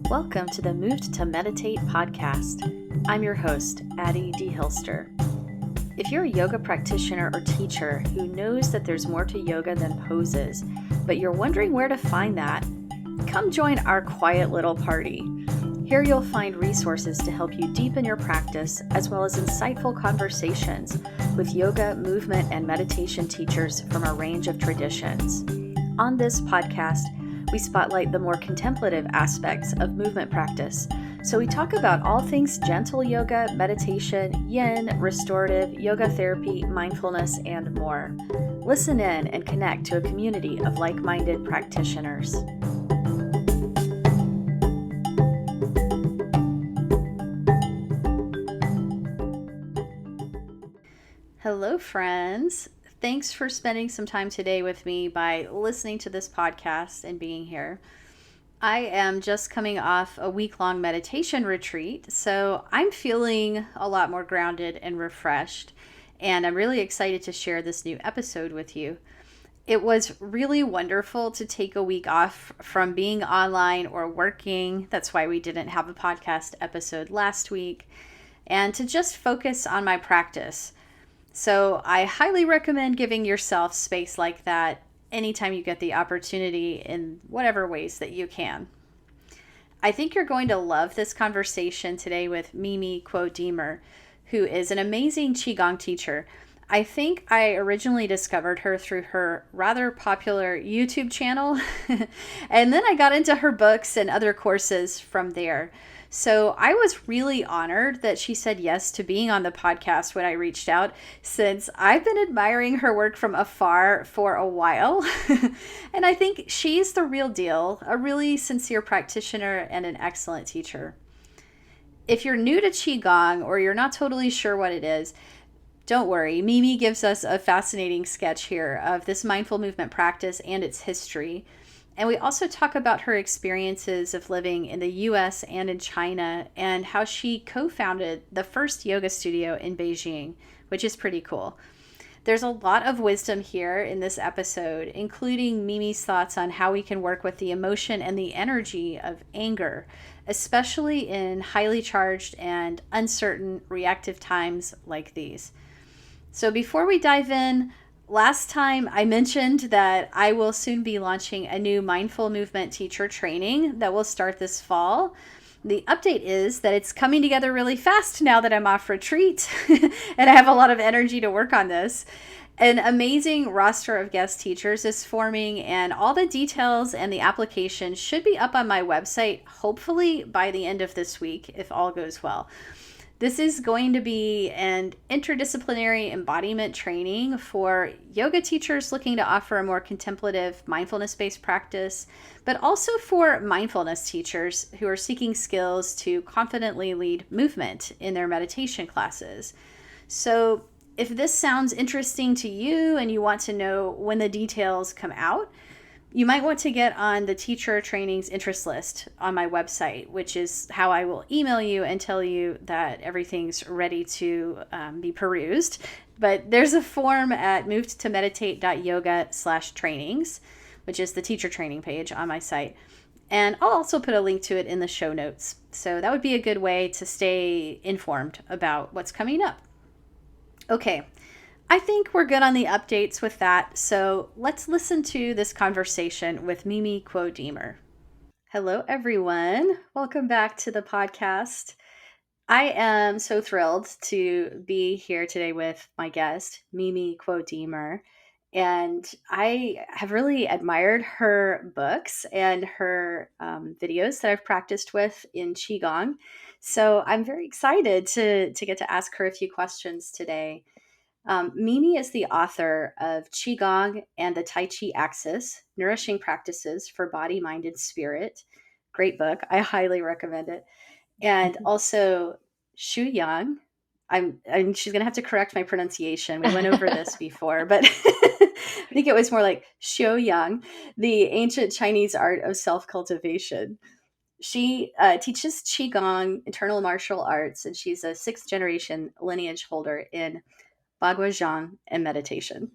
Welcome to the Moved to Meditate podcast. I'm your host, Addie D. Hilster. If you're a yoga practitioner or teacher who knows that there's more to yoga than poses, but you're wondering where to find that, come join our quiet little party. Here you'll find resources to help you deepen your practice, as well as insightful conversations with yoga, movement, and meditation teachers from a range of traditions. On this podcast, we spotlight the more contemplative aspects of movement practice. So we talk about all things gentle yoga, meditation, yin, restorative, yoga therapy, mindfulness, and more. Listen in and connect to a community of like-minded practitioners. Hello, friends. Thanks for spending some time today with me by listening to this podcast and being here. I am just coming off a week-long meditation retreat, so I'm feeling a lot more grounded and refreshed, and I'm really excited to share this new episode with you. It was really wonderful to take a week off from being online or working. That's why we didn't have a podcast episode last week, and to just focus on my practice. So I highly recommend giving yourself space like that anytime you get the opportunity in whatever ways that you can. I think you're going to love this conversation today with Mimi Kuo-Deemer, who is an amazing Qigong teacher. I think I originally discovered her through her rather popular YouTube channel, and then I got into her books and other courses from there. So I was really honored that she said yes to being on the podcast when I reached out, since I've been admiring her work from afar for a while. And I think she's the real deal, a really sincere practitioner and an excellent teacher. If you're new to Qigong or you're not totally sure what it is, don't worry. Mimi gives us a fascinating sketch here of this mindful movement practice and its history. And we also talk about her experiences of living in the US and in China, and how she co-founded the first yoga studio in Beijing, which is pretty cool. There's a lot of wisdom here in this episode, including Mimi's thoughts on how we can work with the emotion and the energy of anger, especially in highly charged and uncertain reactive times like these. So before we dive in, last time I mentioned that I will soon be launching a new mindful movement teacher training that will start this fall. The update is that it's coming together really fast now that I'm off retreat and I have a lot of energy to work on this. An amazing roster of guest teachers is forming, and all the details and the application should be up on my website, hopefully by the end of this week, if all goes well. This is going to be an interdisciplinary embodiment training for yoga teachers looking to offer a more contemplative, mindfulness-based practice, but also for mindfulness teachers who are seeking skills to confidently lead movement in their meditation classes. So if this sounds interesting to you and you want to know when the details come out, you might want to get on the teacher trainings interest list on my website, which is how I will email you and tell you that everything's ready to be perused. But there's a form at movedtomeditate.yoga/trainings, which is the teacher training page on my site. And I'll also put a link to it in the show notes. So that would be a good way to stay informed about what's coming up. Okay. I think we're good on the updates with that, so let's listen to this conversation with Mimi Kuo-Deemer. Hello, everyone. Welcome back to the podcast. I am so thrilled to be here today with my guest, Mimi Kuo-Deemer, and I have really admired her books and her videos that I've practiced with in Qigong, so I'm very excited to get to ask her a few questions today. Mimi is the author of Qigong and the Tai Chi Axis, Nourishing Practices for Body, Mind, and Spirit. Great book. I highly recommend it. And also Shu Yang. She's going to have to correct my pronunciation. We went over this before, but I think it was more like Xiu Yang, the ancient Chinese art of self-cultivation. She teaches Qigong, internal martial arts, and she's a 6th generation lineage holder in Bagua Zhang and meditation.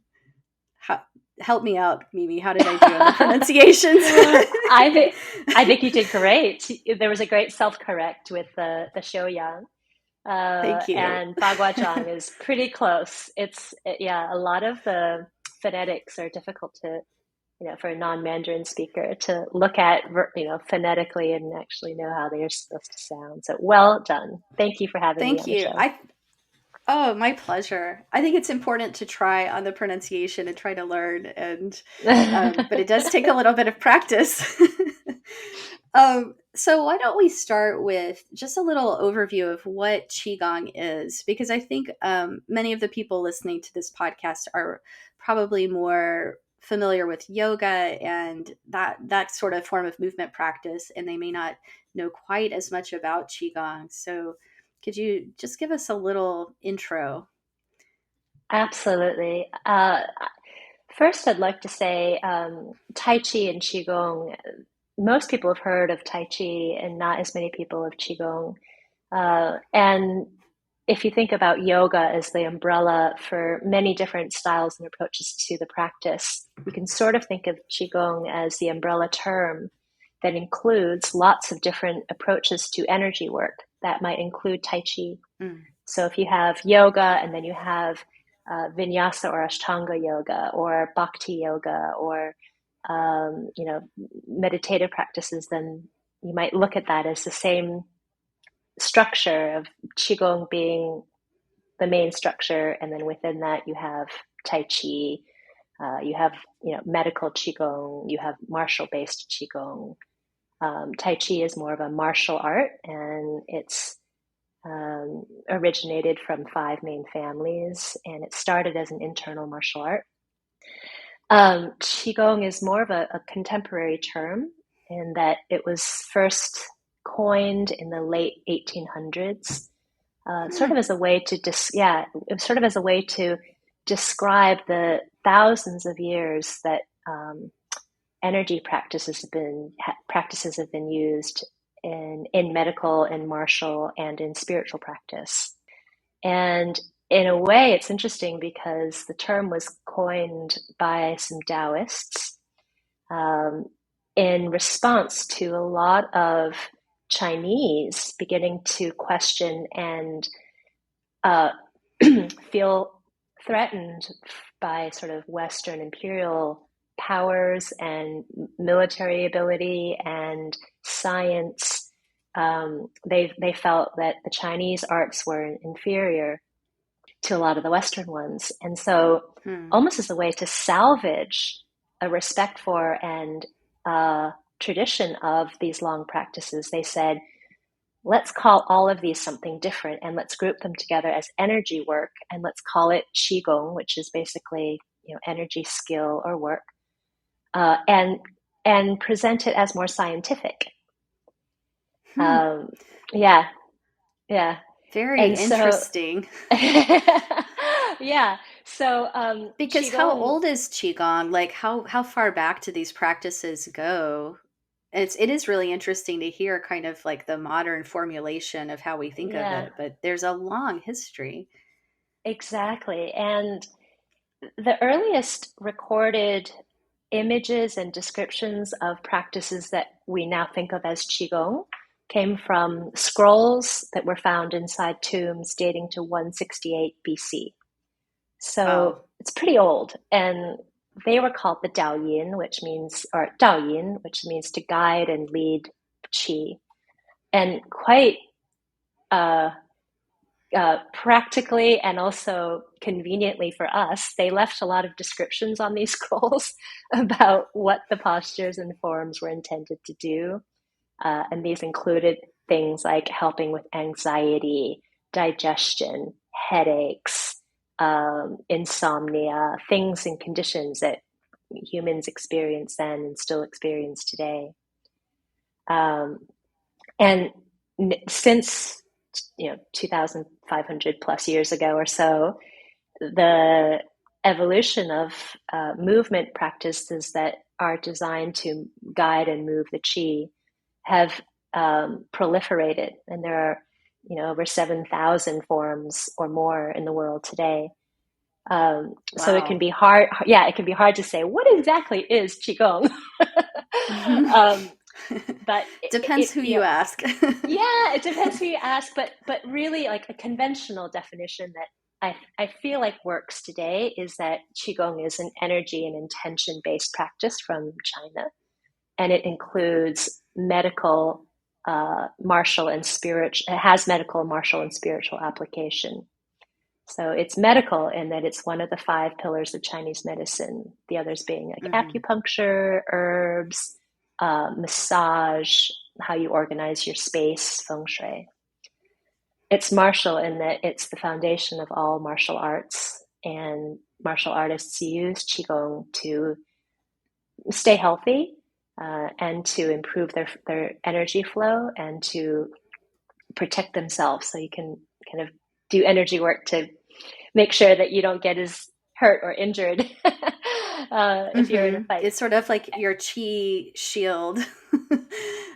help me out, Mimi. How did I do on the pronunciations? I think you did great. There was a great self-correct with the Shouyang. Thank you. And Baguazhang is pretty close. Yeah, a lot of the phonetics are difficult to, for a non-Mandarin speaker to look at, phonetically and actually know how they are supposed to sound. So well done. Thank you for having me Thank on the you. show. Oh, my pleasure. I think it's important to try on the pronunciation and try to learn, and but it does take a little bit of practice. So why don't we start with just a little overview of what Qigong is? Because I think many of the people listening to this podcast are probably more familiar with yoga and that sort of form of movement practice, and they may not know quite as much about Qigong. So could you just give us a little intro? Absolutely. First, I'd like to say Tai Chi and Qigong. Most people have heard of Tai Chi, and not as many people of Qigong. And if you think about yoga as the umbrella for many different styles and approaches to the practice, you can sort of think of Qigong as the umbrella term that includes lots of different approaches to energy work. That might include Tai Chi. Mm. So if you have yoga and then you have vinyasa or ashtanga yoga or bhakti yoga or meditative practices, then you might look at that as the same structure of qigong being the main structure, and then within that you have tai chi, you have medical qigong, you have martial based qigong. Tai chi is more of a martial art, and it's originated from five main families, and it started as an internal martial art. Qigong is more of a contemporary term in that it was first coined in the late 1800s, sort Hmm. of as a way to sort of as a way to describe the thousands of years that energy practices have been used in medical and martial and in spiritual practice. And in a way, it's interesting because the term was coined by some Taoists um, in response to a lot of Chinese beginning to question and uh, feel threatened by sort of Western imperial powers and military ability and science. They felt that the Chinese arts were inferior to a lot of the Western ones, and so Hmm. almost as a way to salvage a respect for and tradition of these long practices, they said, let's call all of these something different and let's group them together as energy work, and let's call it qigong, which is basically energy skill or work, uh, and and present it as more scientific. Hmm. Um, yeah, yeah, Very and so interesting. yeah, so Because how qigong, old is qigong? Like how far back do these practices go? It is really interesting to hear kind of like the modern formulation of how we think of yeah, it, but there's a long history. exactly, and the earliest recorded images and descriptions of practices that we now think of as Qigong came from scrolls that were found inside tombs dating to 168 BC. So Wow. it's pretty old. And they were called the Daoyin, or Daoyin, which means to guide and lead Qi. And quite uh, practically and also conveniently for us, they left a lot of descriptions on these scrolls about what the postures and forms were intended to do. And these included things like helping with anxiety, digestion, headaches, insomnia, things and conditions that humans experienced then and still experience today. Um, and since 2,500 plus years ago or so, the evolution of movement practices that are designed to guide and move the chi have proliferated, and there are over 7,000 forms or more in the world today. So it can Wow. be hard. Yeah, it can be hard to say what exactly is qigong. um, but Depends who you you know, ask. yeah, it depends who you ask. But really, like a conventional definition that I feel like works today is that qigong is an energy and intention based practice from China, and it includes medical, martial, and spiritual. It has medical, martial, and spiritual application. So it's medical in that it's one of the five pillars of Chinese medicine. The others being like Hmm. acupuncture, herbs, massage, how you organize your space, feng shui. It's martial in that it's the foundation of all martial arts, and martial artists use qigong to stay healthy, and to improve their energy flow and to protect themselves. So you can kind of do energy work to make sure that you don't get as hurt or injured if you're in a fight. It's sort of like your chi shield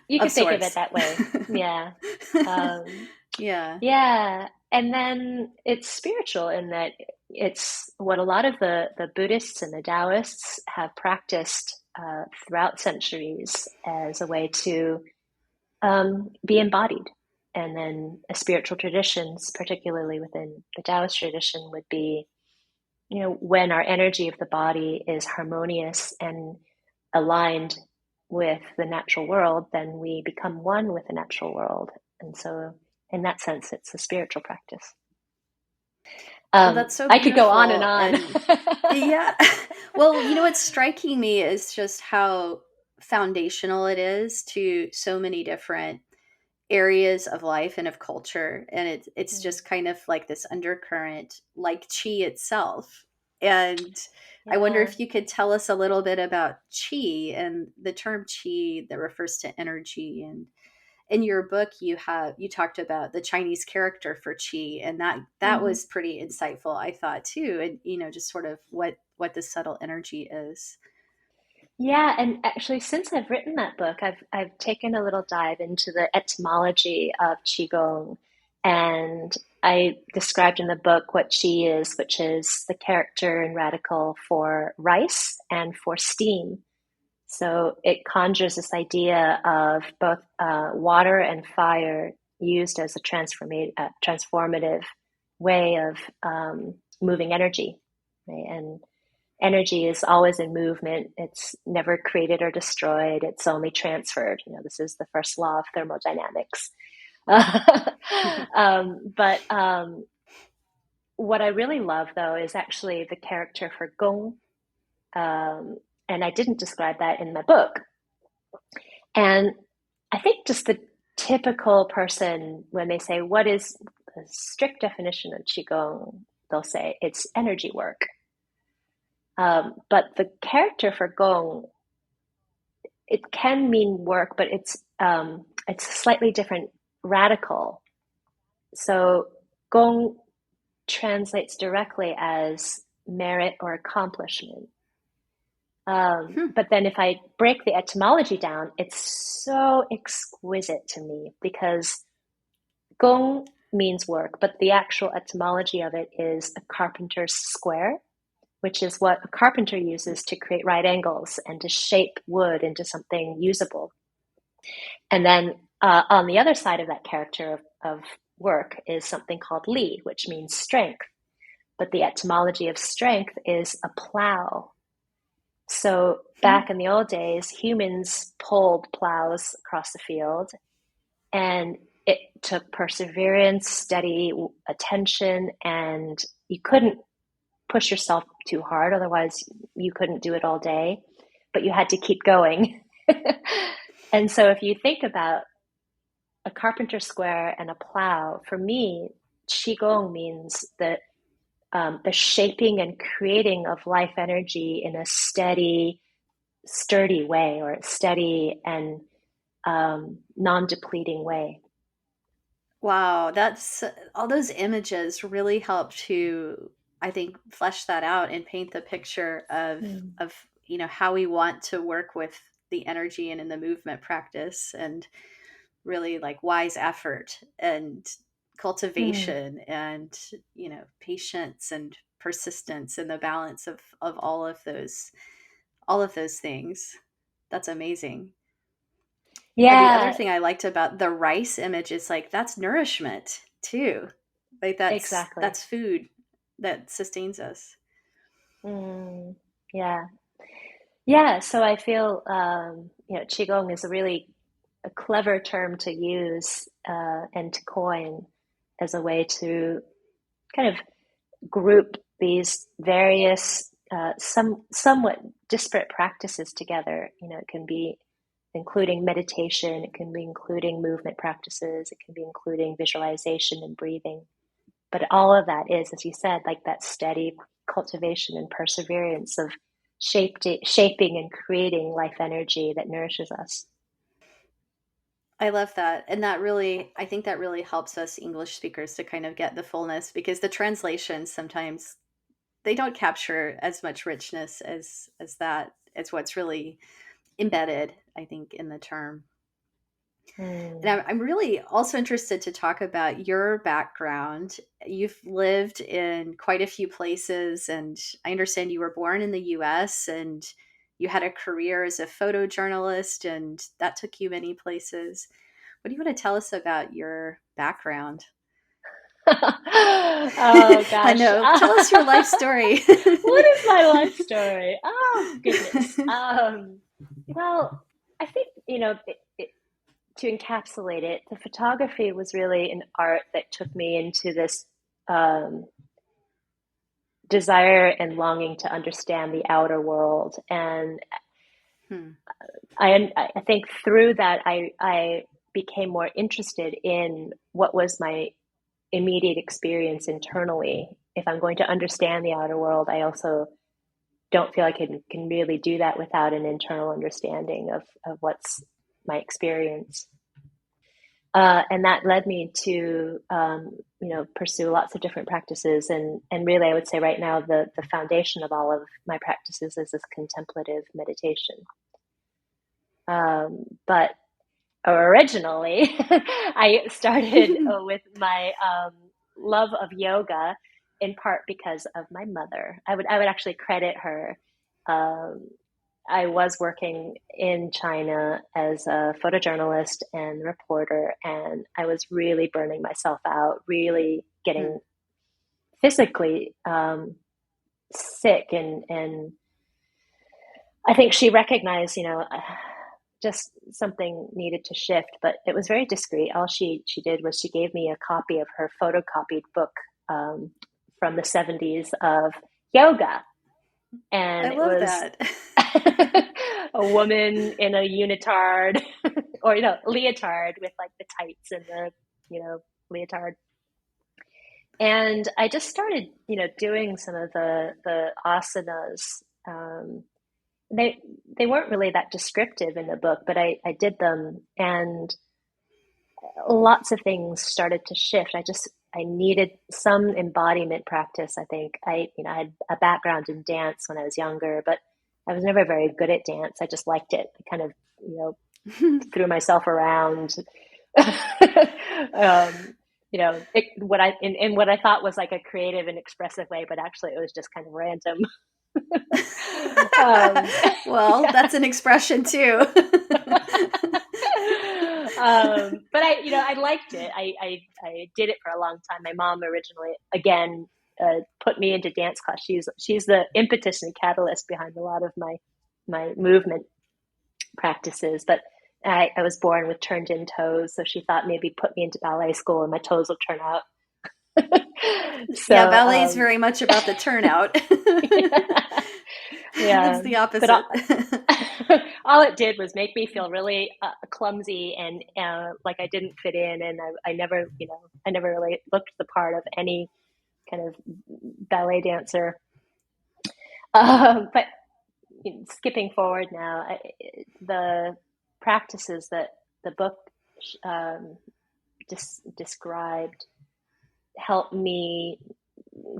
You of could think of it sorts. that way. Yeah. Um, Yeah. yeah. And then it's spiritual in that it's what a lot of the Buddhists and the Taoists have practiced throughout centuries as a way to be embodied. And then spiritual traditions, particularly within the Taoist tradition, would be, when our energy of the body is harmonious and aligned with the natural world, then we become one with the natural world. And so, in that sense, it's a spiritual practice. Well, that's so I could go on and beautiful. on. And yeah, well, what's striking me is just how foundational it is to so many different areas of life and of culture. And it's just kind of like this undercurrent, like chi itself. And I wonder Yeah. if you could tell us a little bit about chi and the term chi that refers to energy. And in your book you talked about the Chinese character for chi, and that Mm-hmm. was pretty insightful, I thought, too. And just sort of what the subtle energy is. Yeah, and actually, since I've written that book, I've taken a little dive into the etymology of qigong, and I described in the book what qi is, which is the character and radical for rice and for steam. So it conjures this idea of both water and fire used as a transformative way of moving energy, right? And energy is always in movement. It's never created or destroyed. It's only transferred. This is the first law of thermodynamics. But what I really love, though, is actually the character for Gong. Um, and I didn't describe that in my book. And I think just the typical person, when they say, what is the strict definition of Qigong? They'll say it's energy work. But the character for Gong, it can mean work, but it's slightly different, radical. So Gong translates directly as merit or accomplishment. Hmm. But then if I break the etymology down, it's so exquisite to me because Gong means work, but the actual etymology of it is a carpenter's square, which is what a carpenter uses to create right angles and to shape wood into something usable. And then on the other side of that character of work is something called li, which means strength. But the etymology of strength is a plow. So Hmm. back in the old days, humans pulled plows across the field, and it took perseverance, steady attention, and you couldn't push yourself too hard, otherwise you couldn't do it all day, but you had to keep going. And so if you think about a carpenter square and a plow, for me, qigong means that the shaping and creating of life energy in a steady, sturdy way, or a steady and non-depleting way. Wow, that's all those images really help to, I think, flesh that out and paint the picture Mm. of how we want to work with the energy and in the movement practice, and really like wise effort and Mm. cultivation and patience and persistence and the balance of all of those things. That's amazing. The other Yeah, thing I liked about the rice image is like that's nourishment too. Like exactly. that's food that sustains us. Mm, yeah. Yeah, so I feel qigong is a really a clever term to use and to coin as a way to kind of group these various somewhat disparate practices together. It can be including meditation, it can be including movement practices, it can be including visualization and breathing. But all of that is, as you said, like that steady cultivation and perseverance of shaping and creating life energy that nourishes us. I love that. And that really, I think that really helps us English speakers to kind of get the fullness because the translations sometimes they don't capture as much richness as that. It's what's really embedded, I think, in the term. And Mm. I'm really also interested to talk about your background. You've lived in quite a few places, and I understand you were born in the US and you had a career as a photojournalist, and that took you many places. What do you want to tell us about your background? Oh I gosh. know. Tell us your life story. What is my life story? Oh goodness. Well, I think, to encapsulate it, the photography was really an art that took me into this um, desire and longing to understand the outer world. And Hmm. I think through that, I became more interested in what was my immediate experience internally. If I'm going to understand the outer world, I also don't feel I can really do that without an internal understanding of what's my experience. And that led me to, pursue lots of different practices. And really, I would say right now, the foundation of all of my practices is this contemplative meditation. But originally, I started with my love of yoga, in part because of my mother. I would actually credit her. Um, I was working in China as a photojournalist and reporter, and I was really burning myself out, really Hmm. getting physically sick, and I think she recognized, just something needed to shift, but it was very discreet. All she did was she gave me a copy of her photocopied book um, from the 70s of yoga, I and it love was that. a woman in a unitard or leotard with like the tights and the leotard. And I just started doing some of the asanas. They they weren't really that descriptive in the book, but I did them, and lots of things started to shift. I needed some embodiment practice. I think I had a background in dance when I was younger, but I was never very good at dance. I just liked it. I kind of threw myself around. In what I thought was like a creative and expressive way, but actually it was just kind of random. um, Well, yeah. that's an expression too. But I liked it. I did it for a long time. My mom originally, again, put me into dance class. She's the impetus and catalyst behind a lot of my movement practices. But I was born with turned in toes, so she thought maybe put me into ballet school and my toes will turn out. So Yeah, ballet is very much about the turnout. yeah, It's the but opposite. all it did was make me feel really clumsy and like I didn't fit in, and I never, I never really looked the part of any kind of ballet dancer. But skipping forward now, the practices that the book um, described helped me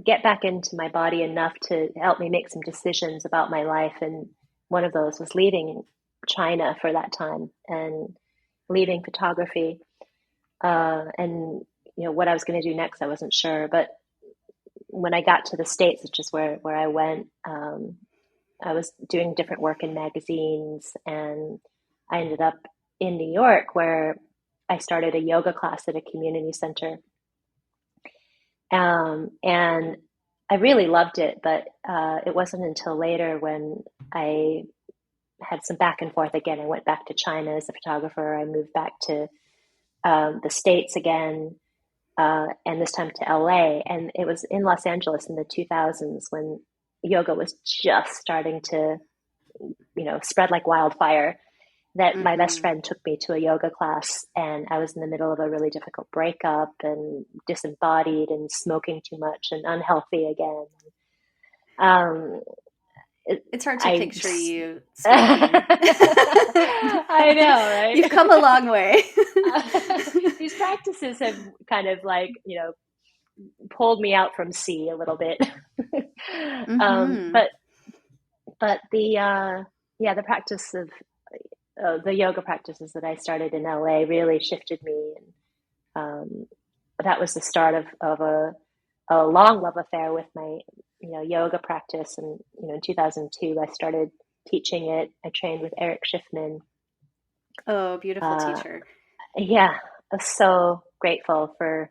get back into my body enough to help me make some decisions about my life. And one of those was leaving China for that time and leaving photography. And what I was going to do next, I wasn't sure. But when I got to the States, which is where I went, I was doing different work in magazines, and I ended up in New York where I started a yoga class at a community center. And I really loved it, but it wasn't until later when I had some back and forth again. I went back to China as a photographer. I moved back to the States again, and this time to LA. And it was in Los Angeles in the 2000s when yoga was just starting to, spread like wildfire, that my best Mm-hmm. friend took me to a yoga class, and I was in the middle of a really difficult breakup and disembodied and smoking too much and unhealthy again. Um, It's hard to I, picture you smoking. I know, right? You've come a long way. These practices have kind of like, pulled me out from sea a little bit. um, Mm-hmm. but but the practice of the yoga practices that I started in LA really shifted me, and that was the start of a long love affair with my yoga practice. And in 2002, I started teaching it. I trained with Eric Schiffman. Oh, beautiful Uh, teacher. yeah, I was so grateful for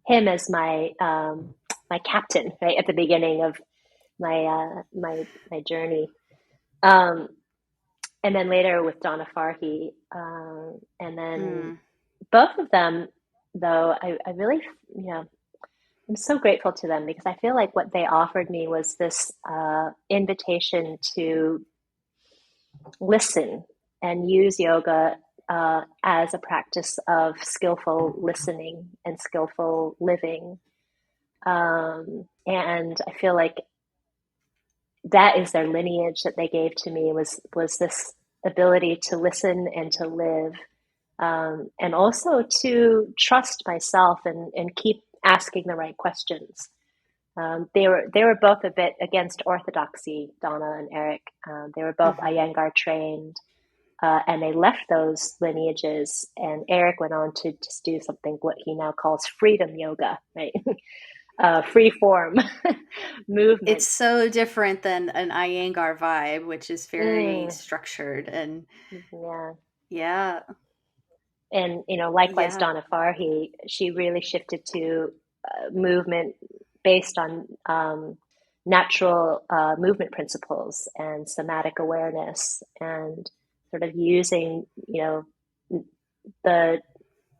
him as my captain right at the beginning of my journey. Um, and then later with Donna Farhi, and then Mm. both of them, though, I really, I'm so grateful to them because I feel like what they offered me was this invitation to listen and use yoga as a practice of skillful listening and skillful living. And I feel like that is their lineage that they gave to me, was this ability to listen and to live, and also to trust myself and keep asking the right questions. They were both a bit against orthodoxy, Donna and Eric. They were both Mm-hmm. Iyengar trained, and they left those lineages. And Eric went on to just do something what he now calls freedom yoga, right? Free form It's movement. so different than an Iyengar vibe, which is very Mm, structured and yeah. yeah, And likewise, yeah. Donna Farhi, she really shifted to movement based on natural movement principles and somatic awareness, and sort of using the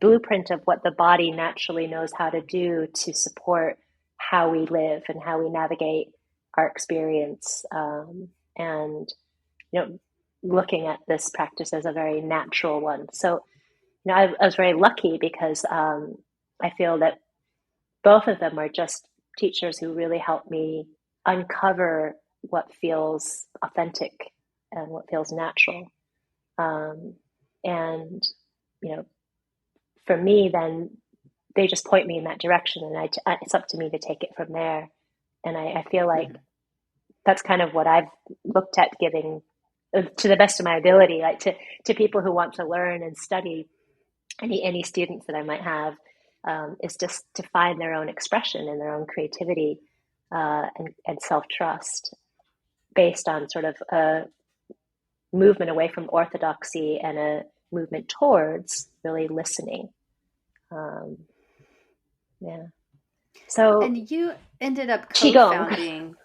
blueprint of what the body naturally knows how to do to support how we live and how we navigate our experience, and you know looking at this practice as a very natural one. So I was very lucky because I feel that both of them are just teachers who really helped me uncover what feels authentic and what feels natural. Um, and, you know, for me, then they just point me in that direction, and it's up to me to take it from there. And I feel like Mhm. that's kind of what I've looked at giving to the best of my ability, like to people who want to learn and study, any students that I might have, is just to find their own expression and their own creativity, and self trust based on sort of a movement away from orthodoxy and a movement towards really listening. Um, yeah. So And you ended up qigong. co-founding.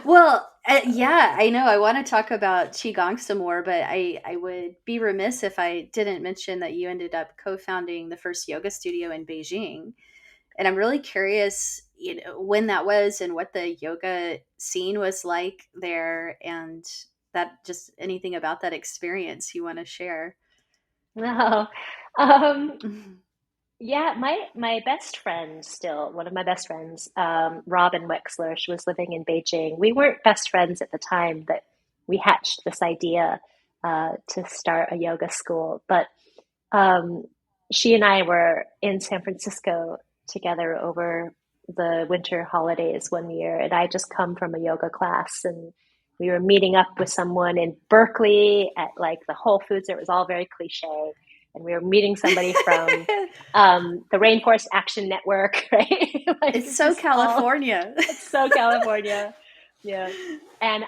Well, yeah, I know. I want to talk about qigong some more, but I would be remiss if I didn't mention that you ended up co-founding the first yoga studio in Beijing. And I'm really curious, when that was and what the yoga scene was like there, and that just anything about that experience you want to share. No. Um, Mhm. yeah, my best friend, still one of my best friends, Robin Wexler, she was living in Beijing. We weren't best friends at the time that we hatched this idea to start a yoga school, but um, she and I were in San Francisco together over the winter holidays one year, and I just come from a yoga class, and we were meeting up with someone in Berkeley at like the Whole Foods. It was all very cliche, and we were meeting somebody from the Rainforest Action Network, right? Like It's it's so just all, California. it's so California. Yeah. And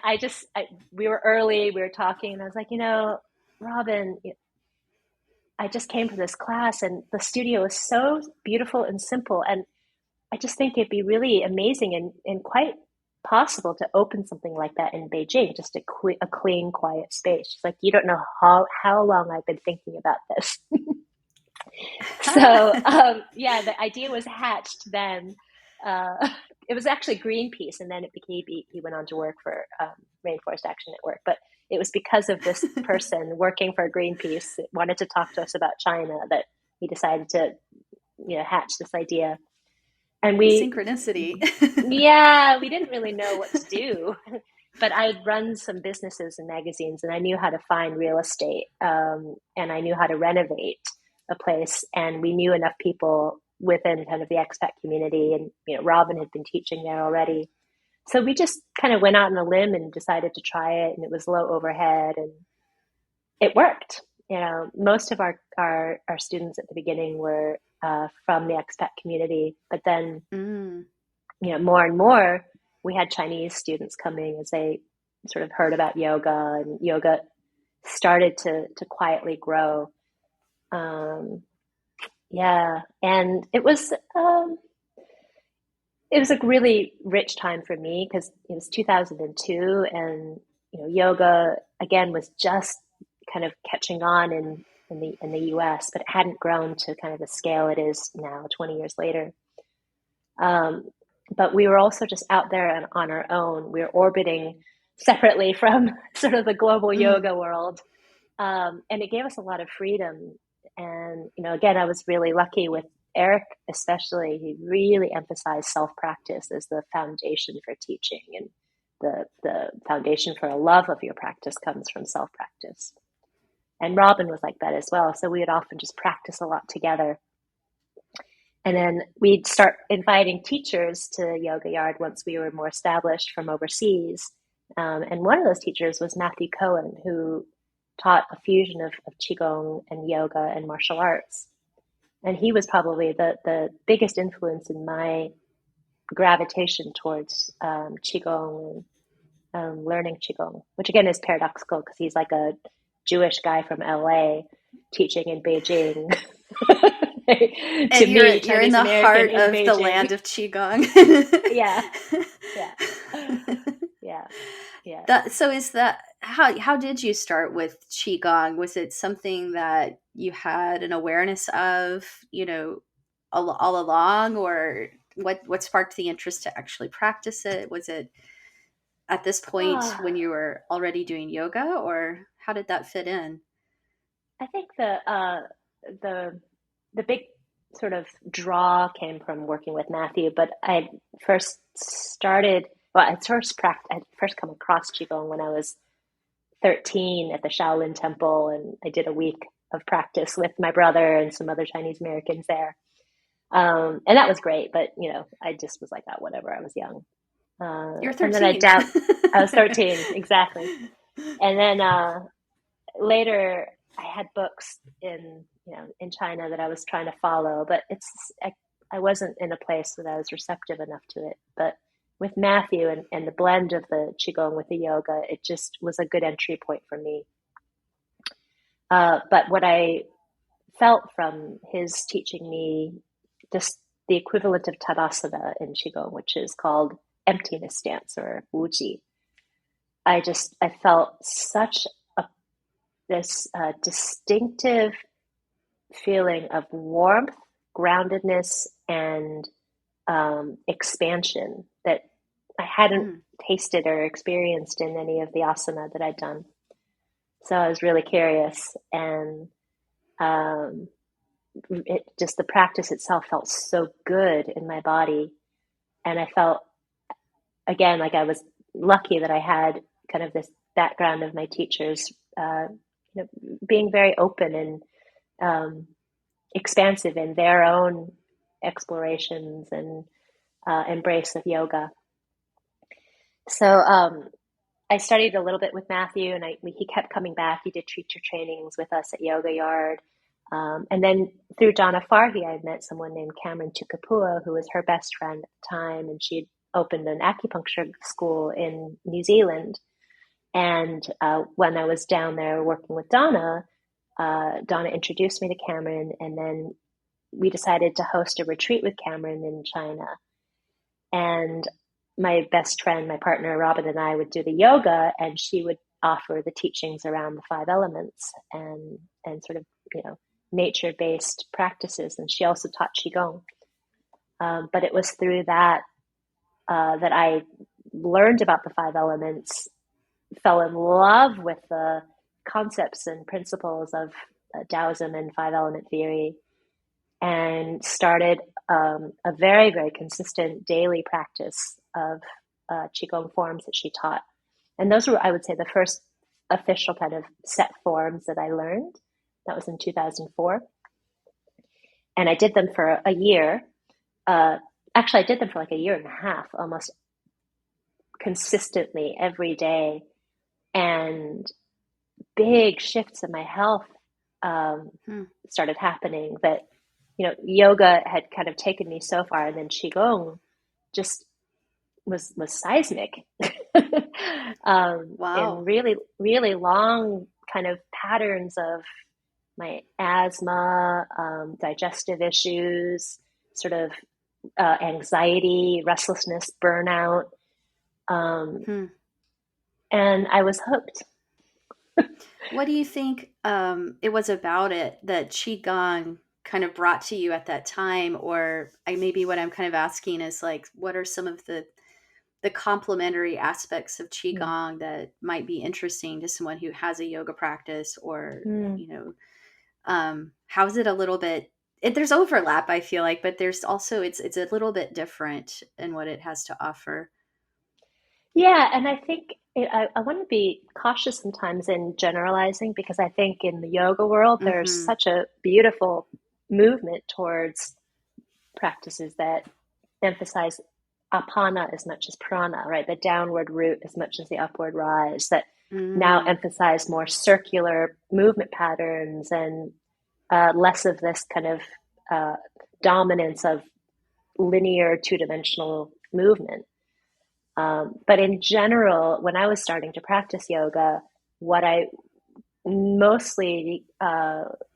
we were early, we were talking, and I was like, Robin, I just came to this class and the studio is so beautiful and simple. And I just think it'd be really amazing and quite possible to open something like that in Beijing, just a clean, quiet space. She's like, you don't know how long I've been thinking about this. So, yeah, the idea was hatched then. Uh, it was actually Greenpeace, and then it became, he went on to work for Rainforest Action Network. But it was because of this person working for Greenpeace that wanted to talk to us about China that he decided to, hatch this idea. And Synchronicity. yeah, we didn't really know what to do. But I'd run some businesses and magazines, and I knew how to find real estate, and I knew how to renovate a place. And we knew enough people within kind of the expat community, and Robin had been teaching there already. So we just kind of went out on a limb and decided to try it, and it was low overhead, and it worked. Most of our students at the beginning were from the expat community, but then Mm. more and more, we had Chinese students coming as they sort of heard about yoga, and yoga started to quietly grow. Um, yeah, and it was a really rich time for me because it was 2002, and yoga again was just kind of catching on in the US, but it hadn't grown to kind of the scale it is now, 20 years later. Um, but we were also just out there and on our own. We were orbiting separately from sort of the global Mm. yoga world. And it gave us a lot of freedom. And, again, I was really lucky with Eric, especially. He really emphasized self practice as the foundation for teaching. And the foundation for a love of your practice comes from self practice. And Robin was like that as well. So we would often just practice a lot together. And then we'd start inviting teachers to Yoga Yard once we were more established from overseas. And one of those teachers was Matthew Cohen, who taught a fusion of Qigong and yoga and martial arts. And he was probably the biggest influence in my gravitation towards Qigong and learning Qigong, which again is paradoxical because he's like a Jewish guy from LA teaching in Beijing. To And me, you're in Chinese the American heart in of the Beijing. land of Qigong. Yeah, yeah, yeah, yeah. So is that how did you start with Qigong? Was it something that you had an awareness of, all along, or what sparked the interest to actually practice it? Was it at this point Oh, when you were already doing yoga, or how did that fit in? I think the the big sort of draw came from working with Matthew, but I first started. Well, I first come across Qigong when I was 13 at the Shaolin Temple, and I did a week of practice with my brother and some other Chinese Americans there. And that was great, but I just was like, oh, whatever. I was young, You're and then thirteen. I was 13 exactly, and then later I had books in China that I was trying to follow, but I wasn't in a place that I was receptive enough to it. But with Matthew and the blend of the Qigong with the yoga, it just was a good entry point for me. But what I felt from his teaching me just the equivalent of Tadasana in Qigong, which is called emptiness stance or Wuji. I felt such a this distinctive feeling of warmth, groundedness, and expansion that I hadn't Mm. tasted or experienced in any of the asana that I'd done. So I was really curious, and um, the practice itself felt so good in my body, and I felt again like I was lucky that I had kind of this background of my teachers, being very open and um, expansive in their own explorations and embrace of yoga. So I studied a little bit with Matthew, and he kept coming back. He did teacher trainings with us at Yoga Yard. And then through Donna Farhi, I met someone named Cameron Tukapua, who was her best friend at the time, and she'd opened an acupuncture school in New Zealand. And when I was down there working with Donna, Donna introduced me to Cameron, and then we decided to host a retreat with Cameron in China. And my best friend, my partner Robin, and I would do the yoga, and she would offer the teachings around the five elements and sort of, you know, nature-based practices. And she also taught Qigong. But it was through that that I learned about the five elements, fell in love with the concepts and principles of Taoism and five element theory, and started a very, very consistent daily practice of Qigong forms that she taught. And those were, I would say, the first official kind of set forms that I learned. That was in 2004. And I did them for a year. Actually, I did them for like a year and a half, almost consistently every day. And big shifts in my health started happening that, you know, yoga had kind of taken me so far, and then Qigong just was seismic. Wow. In really, really long kind of patterns of my asthma, digestive issues, sort of anxiety, restlessness, burnout. Hmm. And I was hooked. What do you think it was about it that Qigong kind of brought to you at that time? Or maybe what I'm kind of asking is like, what are some of the complementary aspects of Qigong that might be interesting to someone who has a yoga practice, or, Mm. you know, how's it a little bit, there's overlap, I feel like, but there's also, it's a little bit different in what it has to offer. Yeah, and I think I want to be cautious sometimes in generalizing, because I think in the yoga world, there's Mm-hmm. such a beautiful movement towards practices that emphasize apana as much as prana, right? The downward root as much as the upward rise, that now Mm, emphasize more circular movement patterns and less of this kind of uh, dominance of linear two-dimensional movement. But in general, when I was starting to practice yoga, what I mostly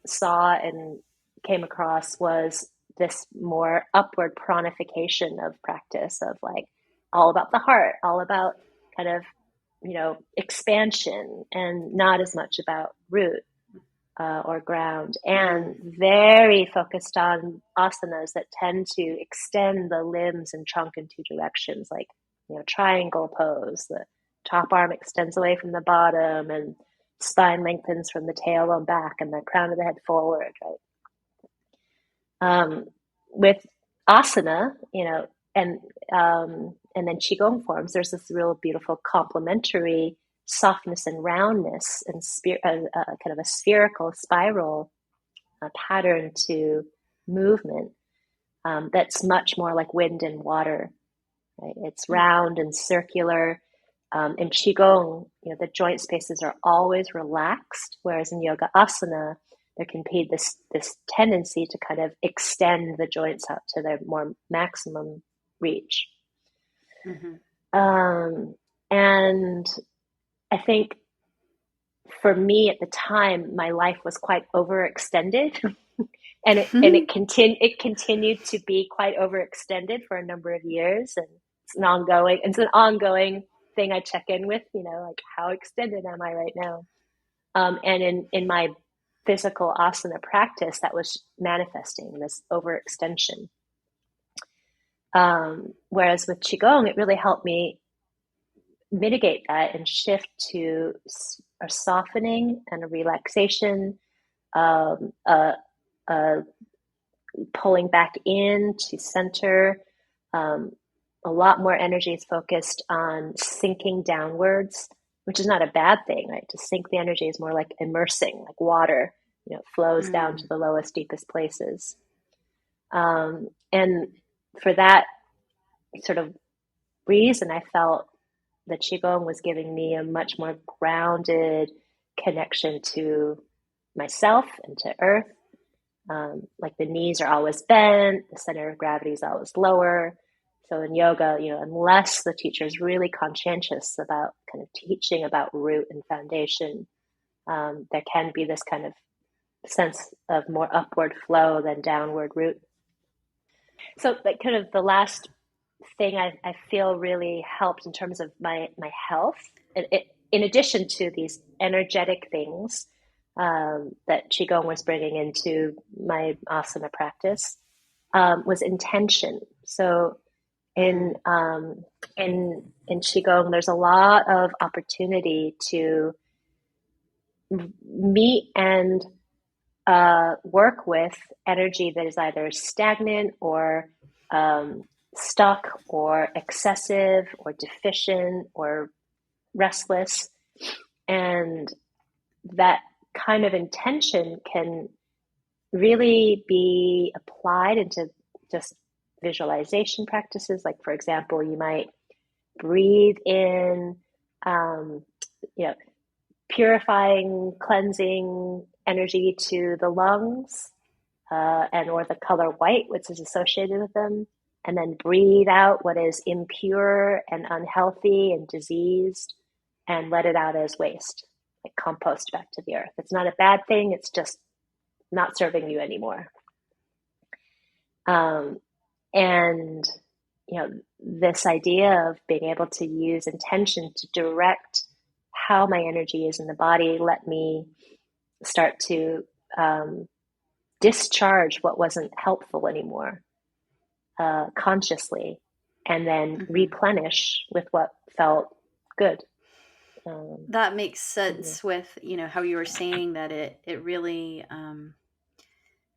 saw and came across was this more upward pranification of practice, of like all about the heart, all about kind of, you know, expansion, and not as much about root or ground, and mm, very focused on asanas that tend to extend the limbs and trunk in two directions, like, you know, triangle pose. The top arm extends away from the bottom, and spine lengthens from the tailbone back, and the crown of the head forward, right? With asana, you know, and then qigong forms, there's this real beautiful complementary softness and roundness and kind of a spherical spiral pattern to movement that's much more like wind and water, right? It's mm, round and circular. In qigong, you know, the joint spaces are always relaxed, whereas in yoga asana, there can be this tendency to kind of extend the joints out to their more maximum reach. mm-hmm. Um, and I think for me at the time, my life was quite overextended, and it continued to be quite overextended for a number of years, and it's an ongoing thing I check in with, you know, like how extended am I right now? And in my physical asana practice, that was manifesting this overextension. Whereas with qigong, it really helped me mitigate that and shift to a softening and a relaxation, um, a, a pulling back in to center. Um, a lot more energy is focused on sinking downwards, which is not a bad thing, right? To sink the energy is more like immersing, like water, you know, it flows down to Mm, the lowest, deepest places. And for that sort of reason, I felt that Qigong was giving me a much more grounded connection to myself and to earth, Like the knees are always bent, the center of gravity is always lower. So in yoga, unless the teacher is really conscientious about kind of teaching about root and foundation, there can be this kind of sense of more upward flow than downward root. So, like, kind of the last thing I feel really helped in terms of my health, in addition to these energetic things that Qigong was bringing into my asana practice, was intention. So in Qigong, there's a lot of opportunity to meet and work with energy that is either stagnant or stuck or excessive or deficient or restless. And that kind of intention can really be applied into just visualization practices. Like, for example, you might breathe in, you know, purifying, cleansing energy to the lungs, and or the color white, which is associated with them, and then breathe out what is impure and unhealthy and diseased, and let it out as waste, like compost back to the earth. It's not a bad thing, it's just not serving you anymore. And this idea of being able to use intention to direct how my energy is in the body let me start to discharge what wasn't helpful anymore consciously, and then replenish with what felt good. That makes sense with, how you were saying that it really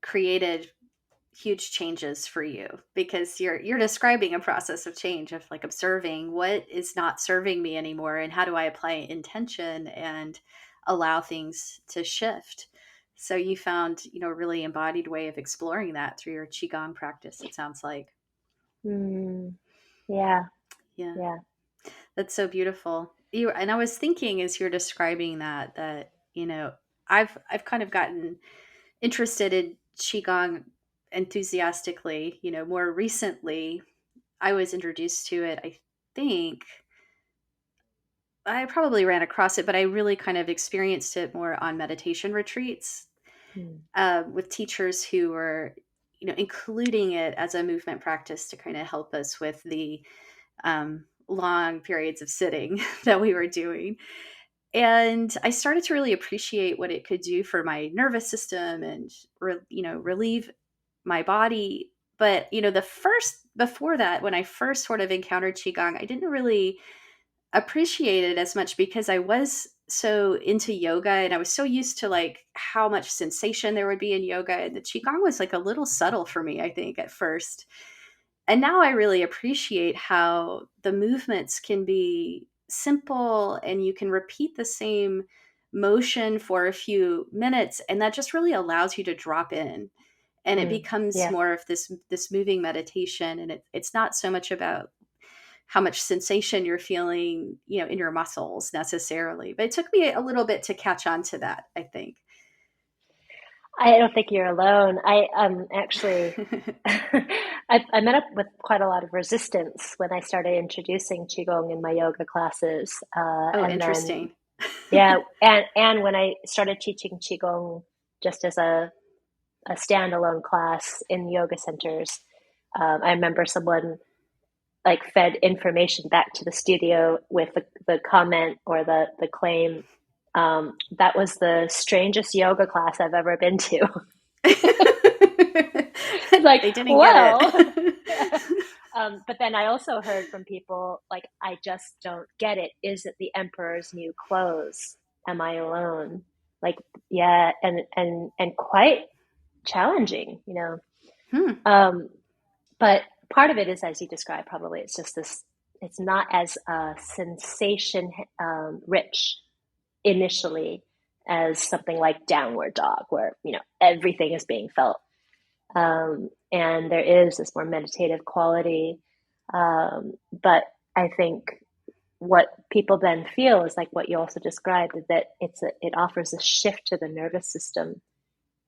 created huge changes for you, because you're describing a process of change, of like observing what is not serving me anymore and how do I apply intention and allow things to shift. So you found, a really embodied way of exploring that through your qigong practice, it sounds like. Yeah. Yeah. Yeah. That's so beautiful. And I was thinking as you're describing that, I've kind of gotten interested in qigong enthusiastically, more recently. I was introduced to it, I think I probably ran across it, but I really kind of experienced it more on meditation retreats, with teachers who were, including it as a movement practice to kind of help us with the long periods of sitting that we were doing. And I started to really appreciate what it could do for my nervous system and, relieve my body. But, before that, when I first sort of encountered Qigong, I didn't really appreciate it as much because I was so into yoga and I was so used to like how much sensation there would be in yoga. And the Qigong was like a little subtle for me, I think, at first. And now I really appreciate how the movements can be simple and you can repeat the same motion for a few minutes, and that just really allows you to drop in, and it becomes Yeah. more of this moving meditation, and it's not so much about how much sensation you're feeling, in your muscles necessarily. But it took me a little bit to catch on to that, I think. I don't think you're alone. I actually I met up with quite a lot of resistance when I started introducing qigong in my yoga classes, Oh, and then interesting. yeah, and when I started teaching qigong just as a standalone class in yoga centers, I remember someone like fed information back to the studio with the comment or the claim, that was the strangest yoga class I've ever been to. Like, They didn't get well, it. but then I also heard from people like, I just don't get it. Is it the emperor's new clothes? Am I alone? Like, yeah, and quite challenging, but part of it is, as you described, probably it's just this, it's not as sensation rich initially as something like downward dog, where, everything is being felt. And there is this more meditative quality. But I think what people then feel is like what you also described, is that it offers a shift to the nervous system.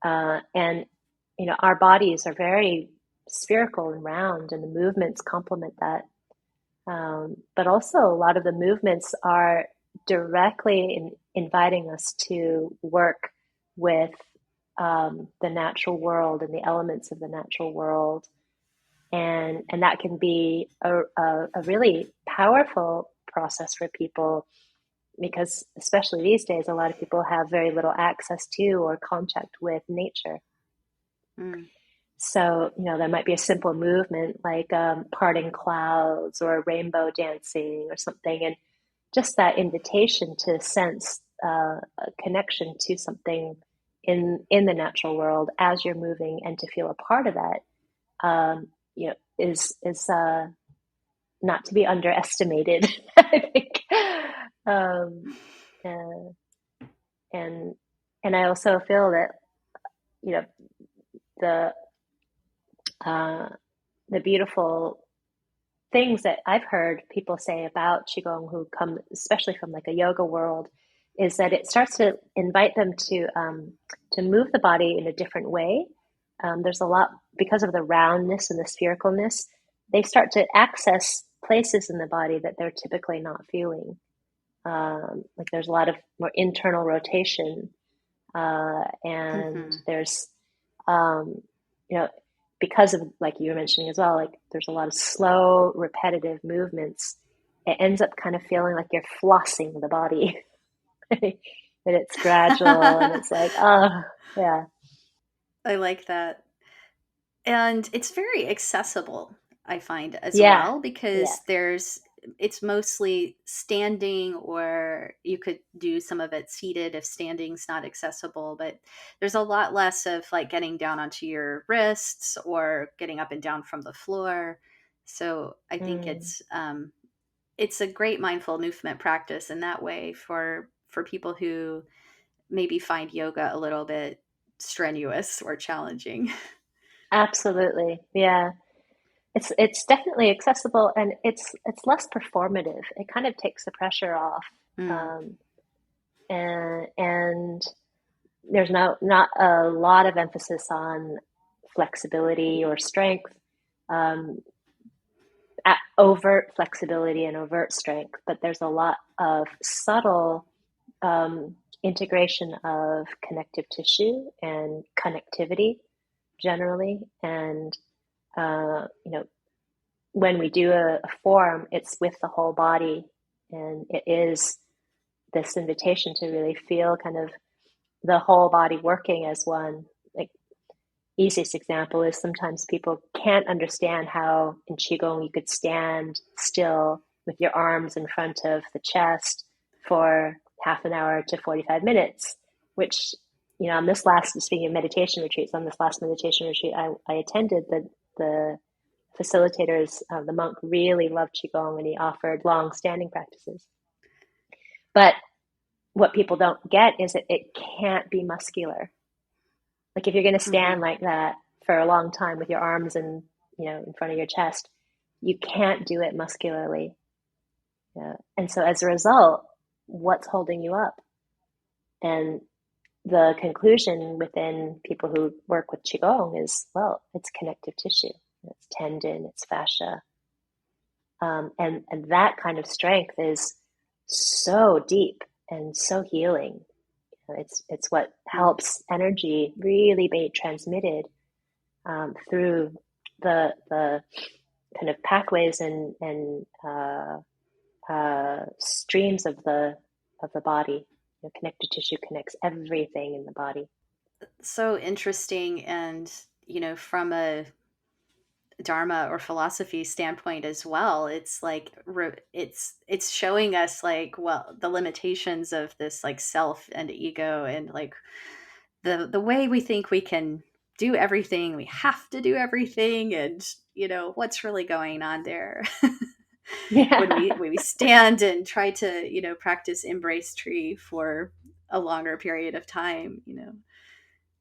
And our bodies are very spherical and round, and the movements complement that. But also, a lot of the movements are directly inviting us to work with the natural world and the elements of the natural world. And that can be a really powerful process for people, because especially these days, a lot of people have very little access to or contact with nature. Mm. So, there might be a simple movement like parting clouds or rainbow dancing or something. And just that invitation to sense a connection to something in the natural world as you're moving, and to feel a part of that, is not to be underestimated, I think. Um, uh, and and I also feel that, you know the uh, the beautiful things that I've heard people say about qigong, who come especially from like a yoga world, is that it starts to invite them to move the body in a different way. There's a lot, because of the roundness and the sphericalness, they start to access places in the body that they're typically not feeling. Like there's a lot of more internal rotation, and Mm-hmm. there's um, you know because of, like you were mentioning as well, like there's a lot of slow repetitive movements. It ends up kind of feeling like you're flossing the body. And it's gradual, and it's like, oh yeah. I like that. And it's very accessible, I find, as Yeah, well, yeah. because it's mostly standing, or you could do some of it seated if standing's not accessible, but there's a lot less of like getting down onto your wrists or getting up and down from the floor. So I think Mm, it's a great mindful movement practice in that way for people who maybe find yoga a little bit strenuous or challenging. absolutely, yeah. It's definitely accessible, and it's less performative. It kind of takes the pressure off. Mm. um, and there's not a lot of emphasis on flexibility or strength, um, overt flexibility and overt strength, but there's a lot of subtle integration of connective tissue and connectivity generally. And when we do a form, it's with the whole body, and it is this invitation to really feel kind of the whole body working as one. Like, easiest example is sometimes people can't understand how in qigong you could stand still with your arms in front of the chest for half an hour to 45 minutes, which, on this last, speaking of meditation retreats, on this last meditation retreat I attended, the facilitators, the monk really loved qigong, and he offered long standing practices. But what people don't get is that it can't be muscular. Like, if you're going to stand Hmm. like that for a long time with your arms and, in front of your chest, you can't do it muscularly. Yeah. And so as a result, what's holding you up? And the conclusion within people who work with qigong is, well, it's connective tissue, it's tendon, it's fascia. And that kind of strength is so deep and so healing. It's what helps energy really be transmitted through the kind of pathways and streams of the body. Connective tissue connects everything in the body. So interesting. And from a dharma or philosophy standpoint as well, it's like it's showing us, like, well, the limitations of this, like, self and ego, and like the way we think we can do everything, we have to do everything, and what's really going on there. when Yeah. we when we stand and try to practice embrace tree for a longer period of time.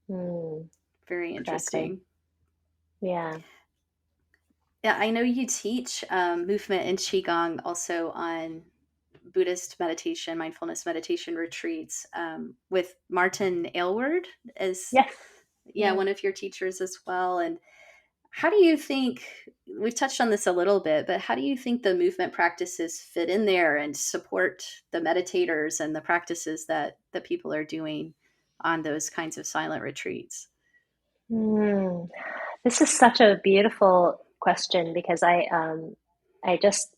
Mm, Very exactly. interesting. Yeah. Yeah, I know you teach movement and qigong also on Buddhist meditation, mindfulness meditation retreats with Martin Aylward. Is Yes. yeah, one of your teachers as well. And how do you think, we've touched on this a little bit, but how do you think the movement practices fit in there and support the meditators and the practices that people are doing on those kinds of silent retreats? Mm. This is such a beautiful question because I just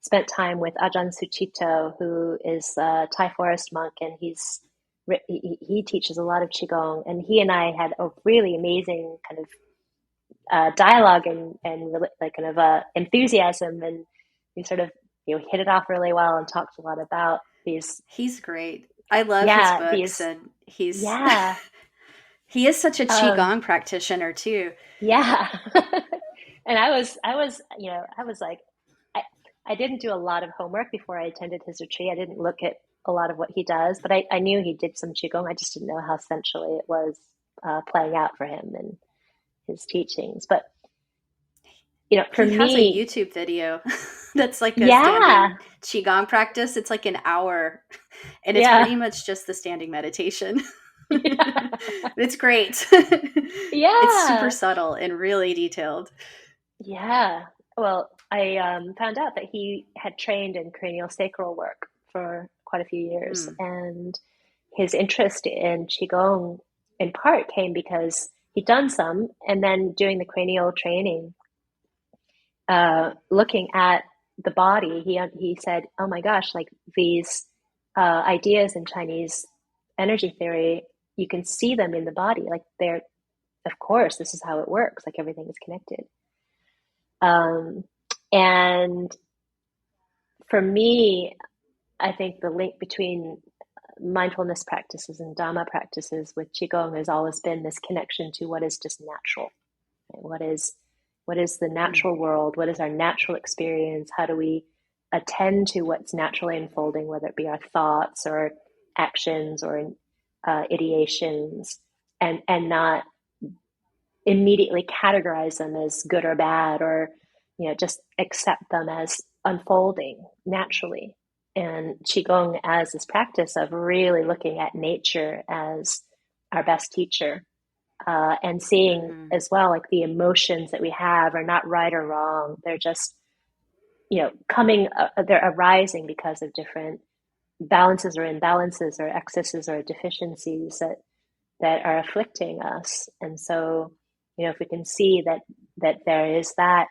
spent time with Ajahn Suchito, who is a Thai forest monk, and he teaches a lot of qigong, and he and I had a really amazing kind of dialogue and like kind of enthusiasm, and we sort of hit it off really well and talked a lot about these He's great. I love his yeah books, these and he's yeah he is such a um, qigong practitioner too. yeah. And I was like, I, I didn't do a lot of homework before I attended his retreat. I didn't look at a lot of what he does, but I knew he did some qigong. I just didn't know how essentially it was playing out for him and his teachings. But for He has a me, YouTube video that's like a yeah, standing qigong practice. It's like an hour, and it's yeah, pretty much just the standing meditation. yeah, It's great. It's super yeah, subtle and really detailed. yeah. Well, I found out that he had trained in cranial sacral work for quite a few years, Mm. and his interest in Qigong in part came because he'd done some, and then doing the cranial training, looking at the body, he said, "Oh my gosh, like these ideas in Chinese energy theory, you can see them in the body. Like they're, of course, this is how it works. Like everything is connected." Um, and for me, I think the link between mindfulness practices and Dharma practices with Qigong has always been this connection to what is just natural. Right? What is the Mm. natural world? What is our natural experience? How do we attend to what's naturally unfolding, whether it be our thoughts or actions or ideations, and not immediately categorize them as good or bad, or just accept them as unfolding naturally. And qigong as this practice of really looking at nature as our best teacher, and seeing Hmm. as well like the emotions that we have are not right or wrong. They're just coming, they're arising because of different balances or imbalances or excesses or deficiencies that are afflicting us. And so, if we can see that there is that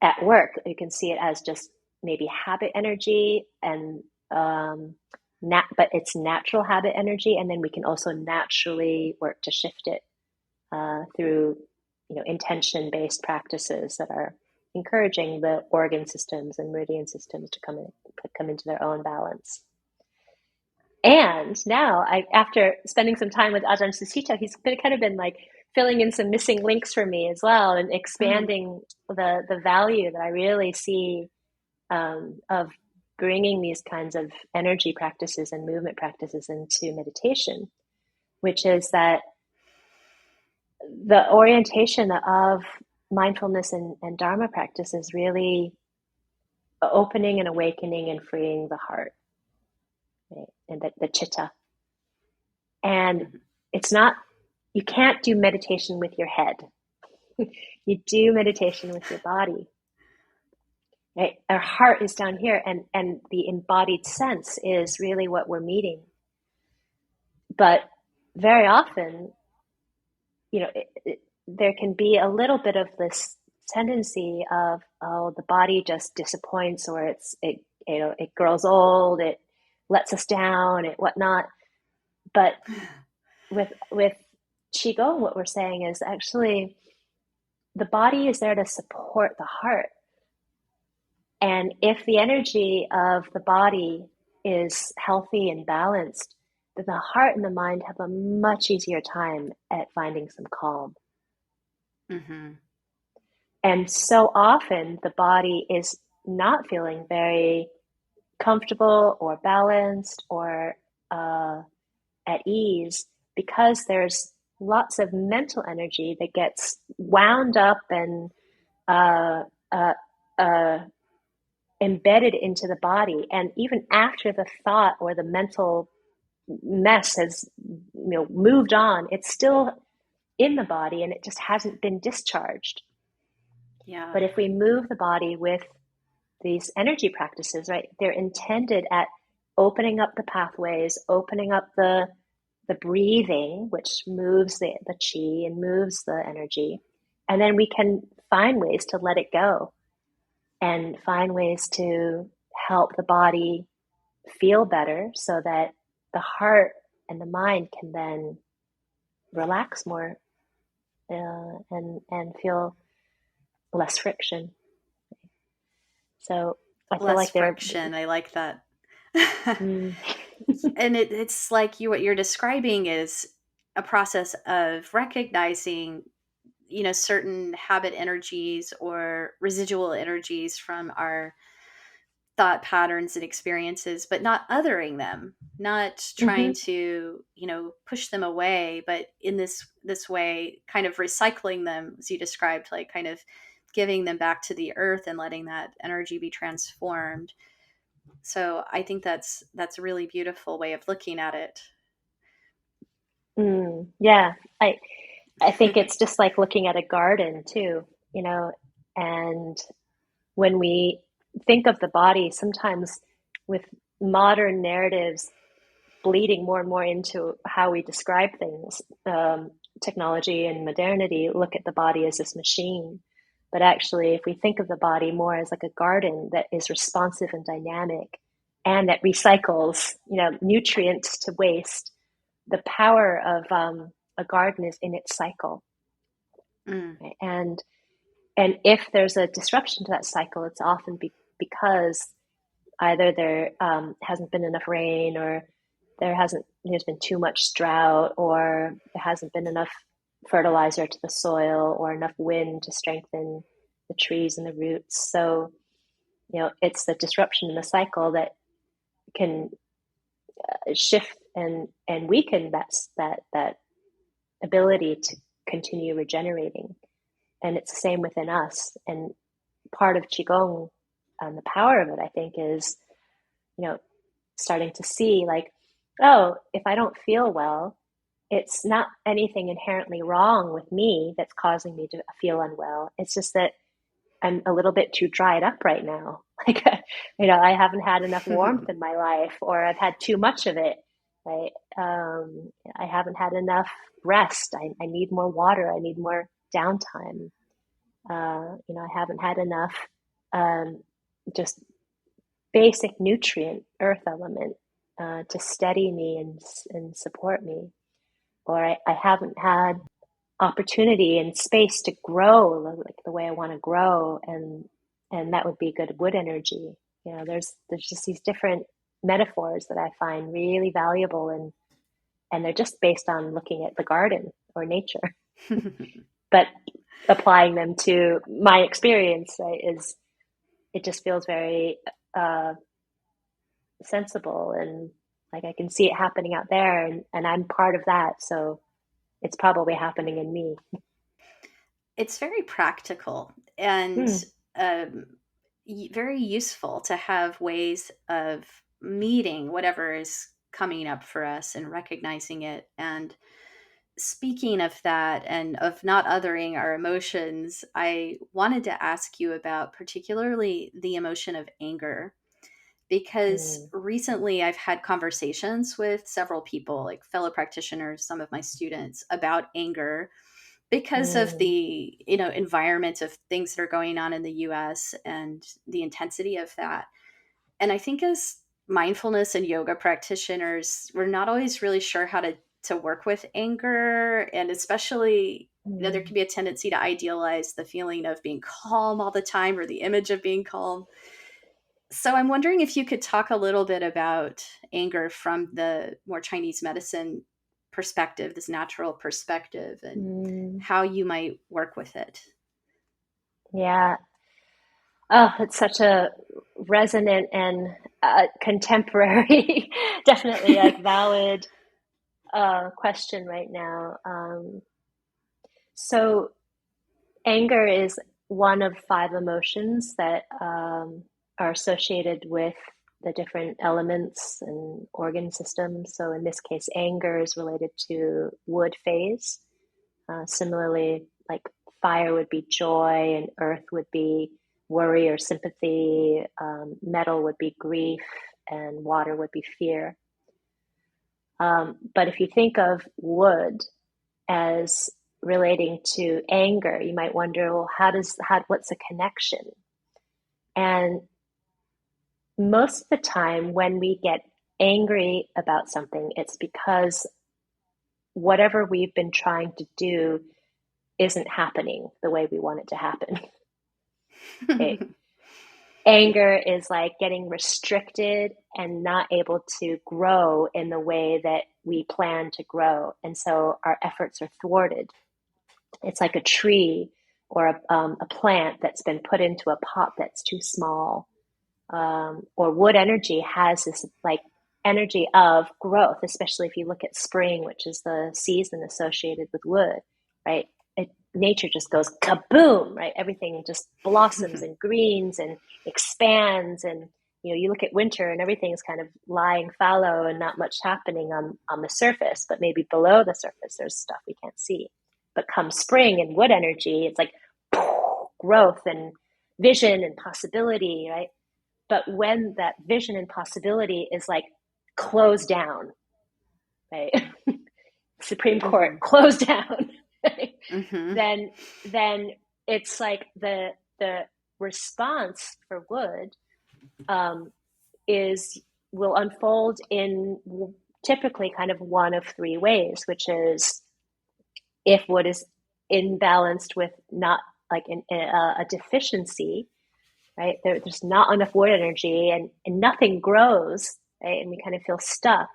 at work, you can see it as just maybe habit energy, and but it's natural habit energy, and then we can also naturally work to shift it through intention based practices that are encouraging the organ systems and meridian systems to come into their own balance. And now, after spending some time with Ajahn Suchito, he's kind of been like filling in some missing links for me as well, and Oh. expanding the value that I really see of bringing these kinds of energy practices and movement practices into meditation, which is that the orientation of mindfulness and Dharma practice is really opening and awakening and freeing the heart, right? And the chitta. And Mhm. it's not, you can't do meditation with your head. You do meditation with your body, right? Our heart is down here, and the embodied sense is really what we're meeting. But very often, there can be a little bit of this tendency of, oh, the body just disappoints, or it grows old, it lets us down, it whatnot. But with qigong, what we're saying is actually the body is there to support the heart. And if the energy of the body is healthy and balanced, then the heart and the mind have a much easier time at finding some calm. Mhm. And so often the body is not feeling very comfortable or balanced or at ease, because there's lots of mental energy that gets wound up and uh, uh, uh, embedded into the body. And even after the thought or the mental mess has moved on, it's still in the body and it just hasn't been discharged. Yeah. But if we move the body with these energy practices, right, they're intended at opening up the pathways, opening up the breathing, which moves the chi and moves the energy. And then we can find ways to let it go and find ways to help the body feel better so that the heart and the mind can then relax more and feel less friction. So I feel Less like they're friction. I like that. mm, And it's like what you're describing is a process of recognizing, certain habit energies or residual energies from our thought patterns and experiences, but not othering them, not trying mhm, to, push them away, but in this way, kind of recycling them, as you described, like kind of giving them back to the earth and letting that energy be transformed. So I think that's a really beautiful way of looking at it. yeah. I think it's just like looking at a garden too, you know, and when we think of the body, sometimes with modern narratives bleeding more and more into how we describe things, technology and modernity look at the body as this machine. But actually, if we think of the body more as like a garden that is responsive and dynamic and that recycles, nutrients to waste, the power of a garden is in its cycle. Mm. Right? And if there's a disruption to that cycle, it's often because either there hasn't been enough rain, or there's been too much drought, or there hasn't been enough fertilizer to the soil or enough wind to strengthen the trees and the roots. So it's the disruption in the cycle that can shift and weaken that ability to continue regenerating. And it's the same within us. And part of qigong, the power of it, I think, is you know starting to see, like, oh, if I don't feel well, it's not anything inherently wrong with me that's causing me to feel unwell. It's just that I'm a little bit too dried up right now. Like, I haven't had enough warmth in my life, or I've had too much of it. Right? I haven't had enough rest. I need more water. I need more downtime. I haven't had enough just basic nutrient, earth element, to steady me and support me. Or I haven't had opportunity and space to grow like the way I want to grow, and that would be good wood energy. There's just these different metaphors that I find really valuable, and they're just based on looking at the garden or nature, but applying them to my experience, right, is it just feels very uh, sensible, and like I can see it happening out there, and I'm part of that, so it's probably happening in me. It's very practical and Mm, um, very useful to have ways of meeting whatever is coming up for us and recognizing it. And speaking of that and of not othering our emotions, I wanted to ask you about particularly the emotion of anger. Because mm, recently I've had conversations with several people, like fellow practitioners, some of my students, about anger because of mm, the environment of things that are going on in the US and the intensity of that. And I think as mindfulness and yoga practitioners, we're not always really sure how to work with anger, and especially there can mm. be a tendency to idealize the feeling of being calm all the time or the image of being calm. So I'm wondering if you could talk a little bit about anger from the more Chinese medicine perspective, this natural perspective, and Mm. how you might work with it. Yeah. Oh, it's such a resonant and contemporary, definitely like valid question right now. So anger is one of five emotions that are associated with the different elements and organ systems. So in this case, anger is related to wood phase. Similarly, like fire would be joy, and earth would be worry or sympathy. Metal would be grief, and water would be fear. But if you think of wood as relating to anger, you might wonder, well, what's the connection? And most of the time when we get angry about something, it's because whatever we've been trying to do isn't happening the way we want it to happen. Okay. Anger is like getting restricted and not able to grow in the way that we plan to grow. And so our efforts are thwarted. It's like a tree or a plant that's been put into a pot that's too small. Or wood energy has this like energy of growth, especially if you look at spring, which is the season associated with wood, right? Nature just goes kaboom, right? Everything just blossoms and greens and expands. And, you look at winter and everything's kind of lying fallow and not much happening on the surface, but maybe below the surface, there's stuff we can't see. But come spring and wood energy, it's like growth and vision and possibility, right? But when that vision and possibility is like closed down, right? Supreme Court closed down, right? then it's like the response for wood will unfold in typically kind of one of three ways, which is if wood is imbalanced with not like a deficiency, right? There's not enough wood energy and nothing grows, right? And we kind of feel stuck.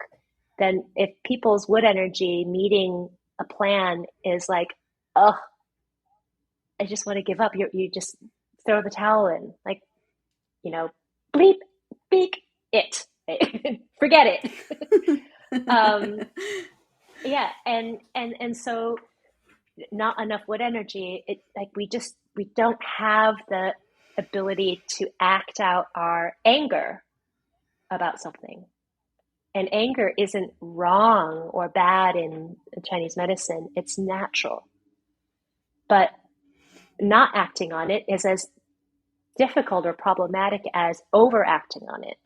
Then if people's wood energy meeting a plan is like, oh, I just want to give up, you just throw the towel in, like, bleep, beak it, right? Forget it. Yeah, and so not enough wood energy. It like we don't have the ability to act out our anger about something. And anger isn't wrong or bad in Chinese medicine. It's natural. But not acting on it is as difficult or problematic as overacting on it.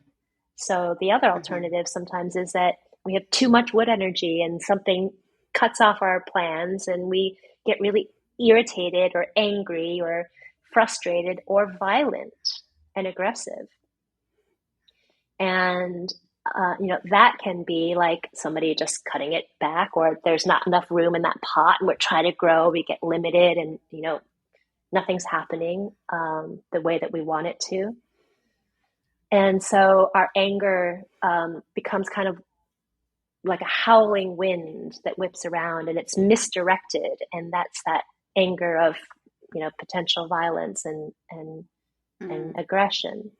So the other alternative sometimes is that we have too much wood energy and something cuts off our plans and we get really irritated or angry or frustrated or violent and aggressive. And that can be like somebody just cutting it back, or there's not enough room in that pot and we're trying to grow, we get limited and nothing's happening the way that we want it to. And so our anger becomes kind of like a howling wind that whips around and it's misdirected. And that's that anger of, potential violence and aggression.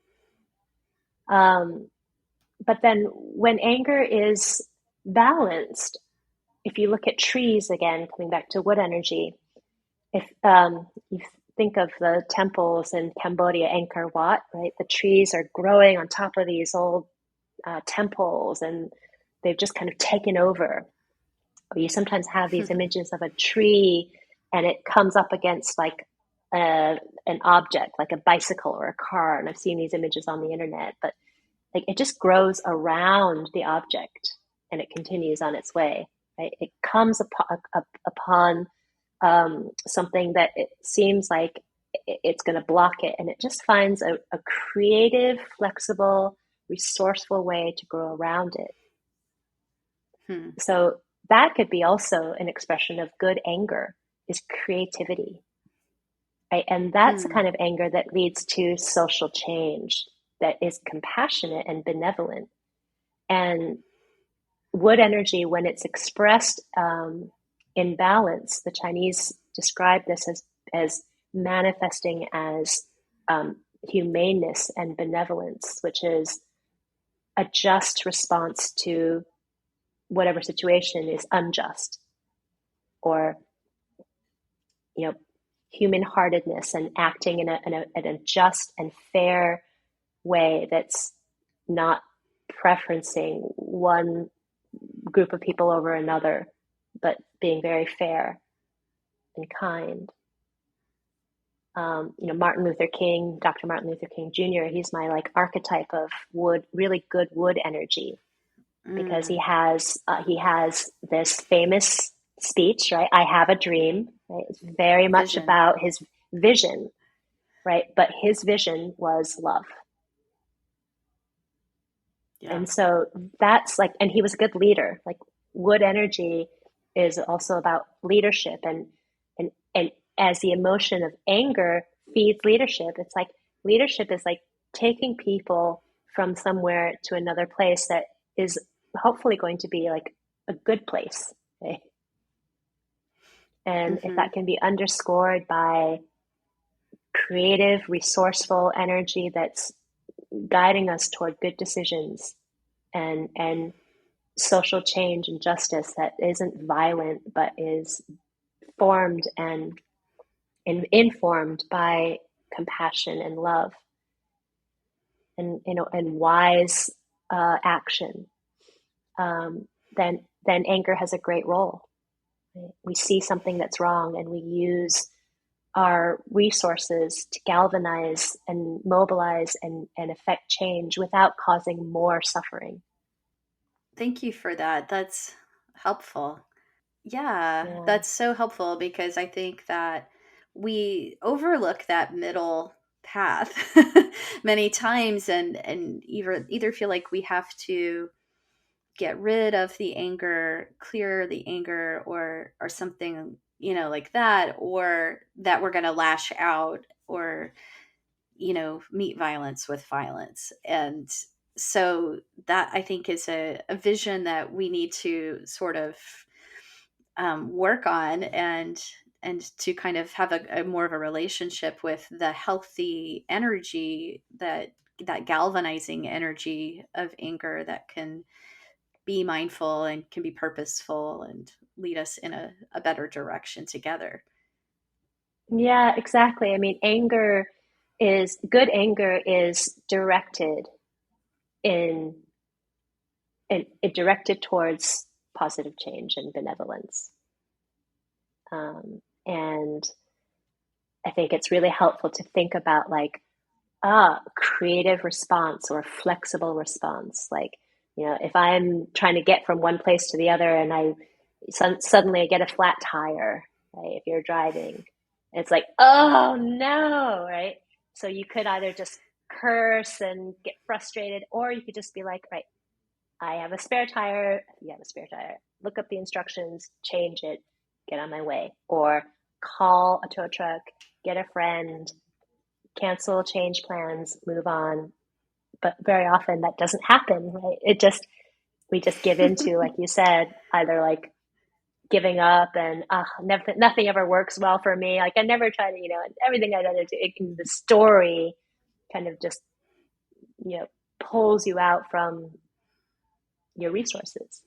But then when anger is balanced, if you look at trees again, coming back to wood energy, if you think of the temples in Cambodia, Angkor Wat, right? The trees are growing on top of these old temples and they've just kind of taken over. Or you sometimes have these images of a tree and it comes up against like an object, like a bicycle or a car. And I've seen these images on the internet, but like it just grows around the object and it continues on its way, right? It comes upon something that it seems like it's going to block it, and it just finds a creative, flexible, resourceful way to grow around it. So that could be also an expression of good anger, is creativity, right? And that's the kind of anger that leads to social change, that is compassionate and benevolent. And wood energy, when it's expressed in balance, the Chinese describe this as manifesting as humaneness and benevolence, which is a just response to whatever situation is unjust, or human-heartedness and acting in a just and fair way that's not preferencing one group of people over another, but being very fair. and kind. Martin Luther King, Dr. Martin Luther King Jr., he's my like archetype of wood, really good wood energy, because Mm, he has this famous speech, right? I have a dream, right? It's very much vision. about his vision, right? But his vision was love. Yeah. And so that's like, and he was a good leader. Like wood energy is also about leadership, and as the emotion of anger feeds leadership, it's like leadership is like taking people from somewhere to another place that is hopefully going to be like a good place. Okay? And if Mm-hmm. that can be underscored by creative, resourceful energy that's guiding us toward good decisions and social change and justice that isn't violent but is formed and informed by compassion and love and wise action, um, then anger has a great role. We see something that's wrong and we use our resources to galvanize and mobilize and affect change without causing more suffering. Thank you for that. That's helpful. Yeah, Yeah. that's so helpful because I think that we overlook that middle path many times and either feel like we have to get rid of the anger, clear the anger or something, like that, or that we're going to lash out or meet violence with violence. And so that I think is a vision that we need to sort of work on and to kind of have a more of a relationship with the healthy energy that galvanizing energy of anger that can be mindful and can be purposeful and lead us in a better direction together. Yeah, exactly. I mean, anger is directed in, it directed towards positive change and benevolence. And I think it's really helpful to think about like creative response or flexible response. Like, if I'm trying to get from one place to the other and suddenly I get a flat tire, right? If you're driving, it's like, oh no, right? So you could either just curse and get frustrated, or you could just be like, right, I have a spare tire. You have a spare tire. Look up the instructions, change it, get on my way. Or call a tow truck, get a friend, cancel, change plans, move on. But very often that doesn't happen, right? We just give into, like you said, either like giving up and nothing ever works well for me. Like I never try to, everything I try to do, the story kind of just, you know, pulls you out from your resources.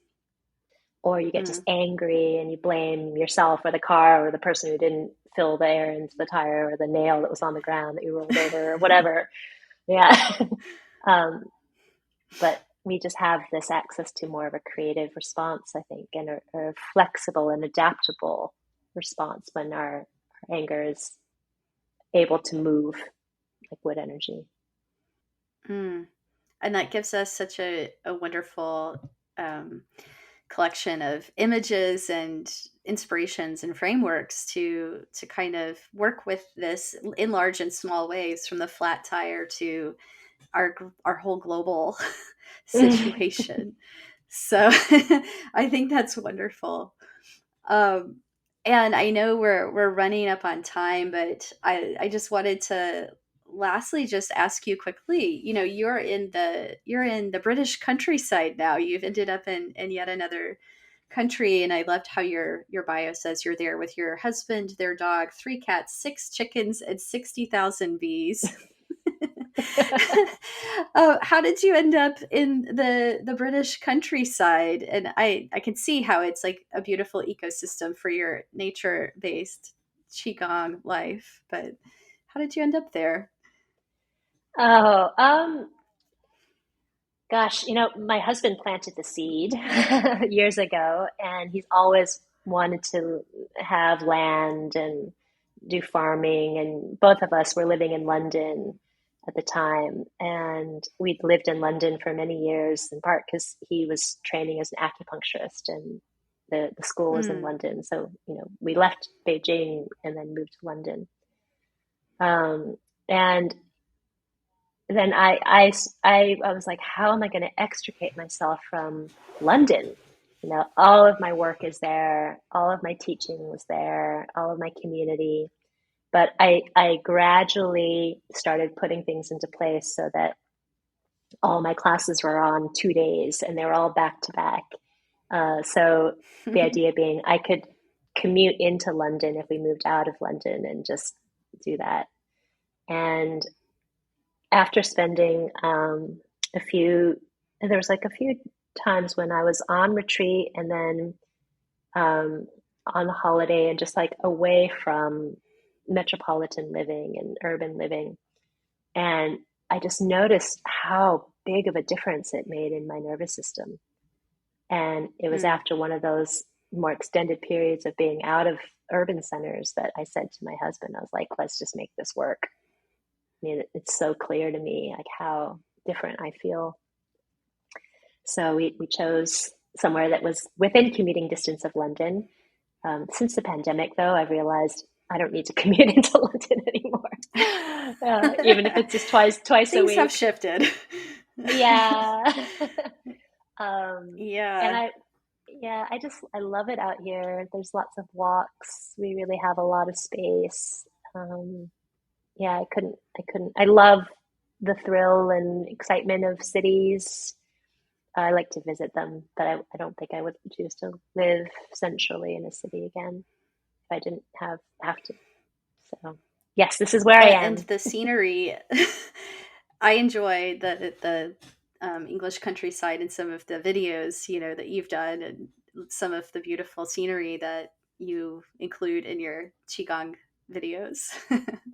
Or you get just Mm. angry and you blame yourself or the car or the person who didn't fill the air into the tire or the nail that was on the ground that you rolled over or whatever. Yeah. um, but we just have this access to more of a creative response, I think, and a flexible and adaptable response when our anger is able to move like wood energy. Mm. And that gives us such a wonderful um, collection of images and inspirations and frameworks to kind of work with this in large and small ways, from the flat tire to our whole global situation. So I think that's wonderful. Um, and I know we're running up on time, but I just wanted to lastly just ask you quickly. You're in the British countryside now. You've ended up in yet another country, and I loved how your bio says you're there with your husband, their dog, 3 cats, 6 chickens, and 60,000 bees. How did you end up in the British countryside? And I can see how it's like a beautiful ecosystem for your nature based qigong life, but how did you end up there? Oh, gosh, my husband planted the seed years ago, and he's always wanted to have land and do farming. And both of us were living in London at the time. And we'd lived in London for many years, in part because he was training as an acupuncturist and the school was in Mm. London. So, we left Beijing and then moved to London. And then I was like, how am I going to extricate myself from London? All of my work is there, all of my teaching was there, all of my community. But I gradually started putting things into place so that all my classes were on 2 days and they were all back to back. So the idea being I could commute into London if we moved out of London and just do that. And after spending there was like a few times when I was on retreat and then on holiday and just like away from metropolitan living and urban living. And I just noticed how big of a difference it made in my nervous system. And it was Mm. after one of those more extended periods of being out of urban centers that I said to my husband, I was like, let's just make this work. I mean, it's so clear to me like how different I feel. So we chose somewhere that was within commuting distance of London. Since the pandemic, though, I've realized I don't need to commute into London anymore, even if it's just twice a Things have week. shifted. Yeah. um, and Yeah. I love it out here. There's lots of walks. We really have a lot of space. Um, yeah, I love the thrill and excitement of cities. I like to visit them, but I don't think I would choose to live centrally in a city again if I didn't have to. So yes, this is where I And am. the scenery, I enjoy the English countryside and some of the videos, that you've done, and some of the beautiful scenery that you include in your qigong videos.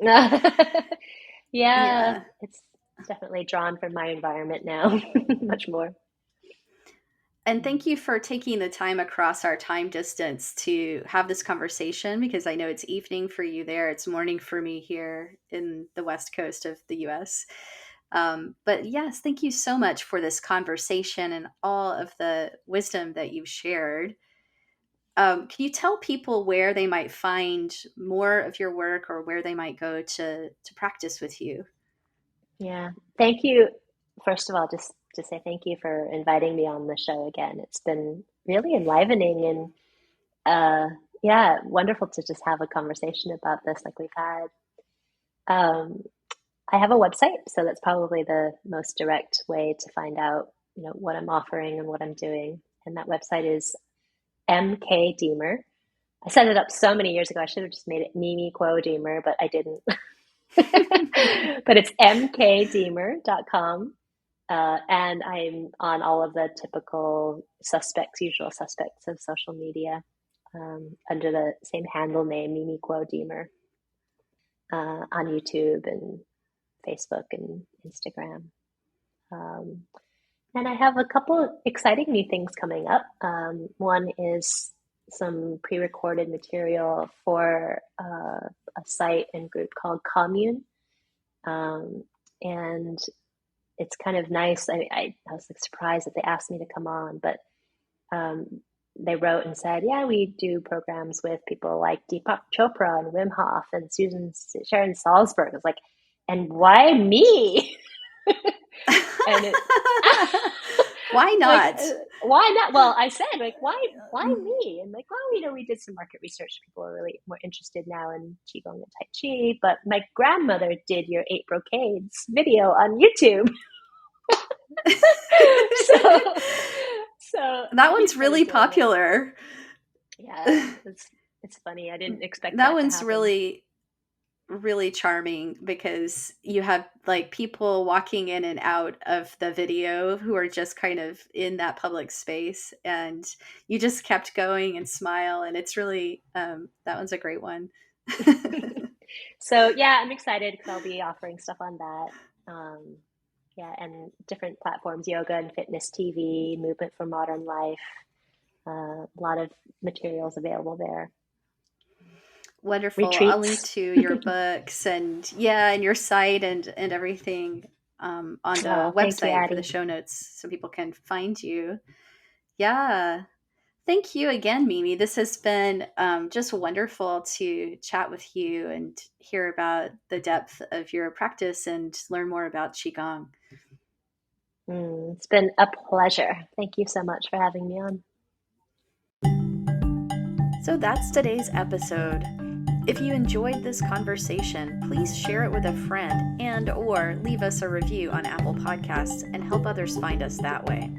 Yeah, Yeah. it's definitely drawn from my environment now, much more. And thank you for taking the time across our time distance to have this conversation, because I know it's evening for you there. It's morning for me here in the West Coast of the US. But yes, thank you so much for this conversation and all of the wisdom that you've shared. Can you tell people where they might find more of your work or where they might go to practice with you? Yeah, thank you. First of all, just to say thank you for inviting me on the show again. It's been really enlivening and yeah, wonderful to just have a conversation about this like we've had. Um, I have a website, so that's probably the most direct way to find out, what I'm offering and what I'm doing. And that website is MK I set it up so many years ago. I should have just made it Mimi Kuo-Deemer, but I didn't. But it's mkdeemer.com. And I'm on all of the typical usual suspects of social media, under the same handle name, Mimi Kuo-Deemer, on YouTube and Facebook and Instagram. Um, and I have a couple of exciting new things coming up. One is some pre-recorded material for a site and group called Commune. Um, and it's kind of nice. I was like surprised that they asked me to come on, but um, they wrote and said, yeah, we do programs with people like Deepak Chopra and Wim Hof and Sharon Salzberg. I was like, and why me? And it, Why like, not? why not? Well, I said, like, why me? And like, well, we did some market research. People are really more interested now in Qigong and Tai Chi. But my grandmother did your 8 brocades video on YouTube. so, so That he's one's kind of really doing it. popular. Yeah, it's funny. I didn't expect That that to one's happen. really, really charming because you have like people walking in and out of the video who are just kind of in that public space, and you just kept going and smile, and it's really that one's a great one. So yeah, I'm excited because I'll be offering stuff on that. Yeah, and different platforms, yoga and fitness TV, movement for modern life. A lot of materials available there. Wonderful. I'll link Retreats. to your books and your site and everything on the Oh, thank you, website for the Addie. show notes so people can find you. Yeah. Thank you again, Mimi. This has been just wonderful to chat with you and hear about the depth of your practice and learn more about Qigong. It's been a pleasure. Thank you so much for having me on. So that's today's episode. If you enjoyed this conversation, please share it with a friend and or leave us a review on Apple Podcasts and help others find us that way.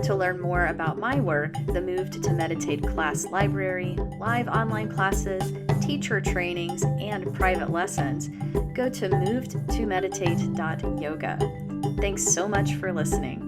To learn more about my work, the Moved to Meditate class library, live online classes, teacher trainings, and private lessons, go to movedtomeditate.yoga. Thanks so much for listening.